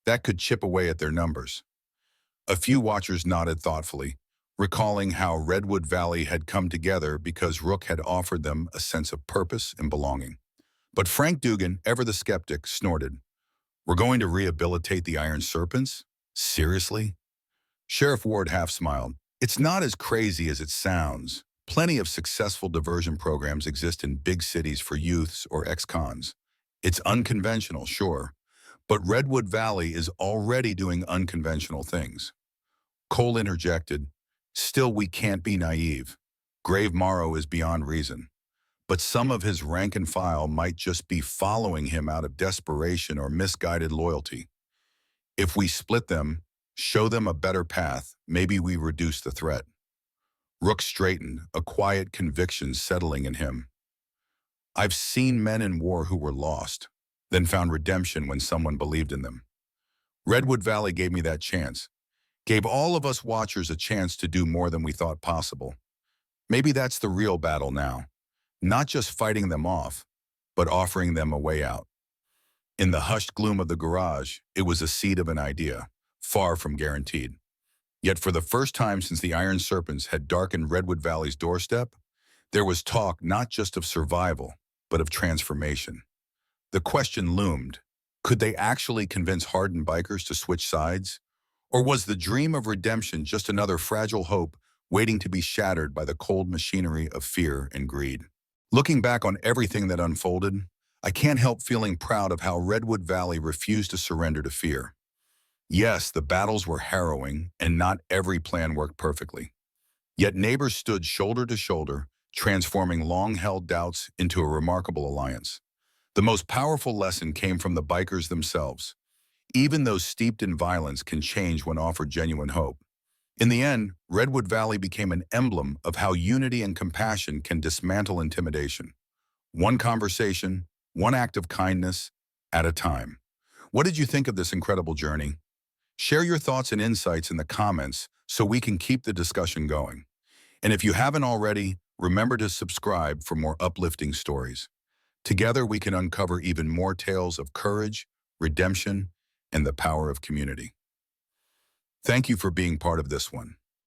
A: That could chip away at their numbers. A few watchers nodded thoughtfully, recalling how Redwood Valley had come together because Rook had offered them a sense of purpose and belonging. But Frank Dugan, ever the skeptic, snorted. We're going to rehabilitate the Iron Serpents? Seriously? Sheriff Ward half smiled. It's not as crazy as it sounds. Plenty of successful diversion programs exist in big cities for youths or ex-cons. It's unconventional, sure, but Redwood Valley is already doing unconventional things. Cole interjected, still we can't be naive. Gravemorrow is beyond reason. But some of his rank and file might just be following him out of desperation or misguided loyalty. If we split them, show them a better path, maybe we reduce the threat. Rook straightened, a quiet conviction settling in him. I've seen men in war who were lost, then found redemption when someone believed in them. Redwood Valley gave me that chance, gave all of us watchers a chance to do more than we thought possible. Maybe that's the real battle now. Not just fighting them off, but offering them a way out. In the hushed gloom of the garage, it was a seed of an idea, far from guaranteed. Yet for the first time since the Iron Serpents had darkened Redwood Valley's doorstep, there was talk not just of survival, but of transformation. The question loomed, could they actually convince hardened bikers to switch sides? Or was the dream of redemption just another fragile hope waiting to be shattered by the cold machinery of fear and greed? Looking back on everything that unfolded, I can't help feeling proud of how Redwood Valley refused to surrender to fear. Yes, the battles were harrowing, and not every plan worked perfectly. Yet neighbors stood shoulder to shoulder, transforming long-held doubts into a remarkable alliance. The most powerful lesson came from the bikers themselves. Even those steeped in violence can change when offered genuine hope. In the end, Redwood Valley became an emblem of how unity and compassion can dismantle intimidation. One conversation, one act of kindness at a time. What did you think of this incredible journey? Share your thoughts and insights in the comments so we can keep the discussion going. And if you haven't already, remember to subscribe for more uplifting stories. Together, we can uncover even more tales of courage, redemption, and the power of community. Thank you for being part of this one.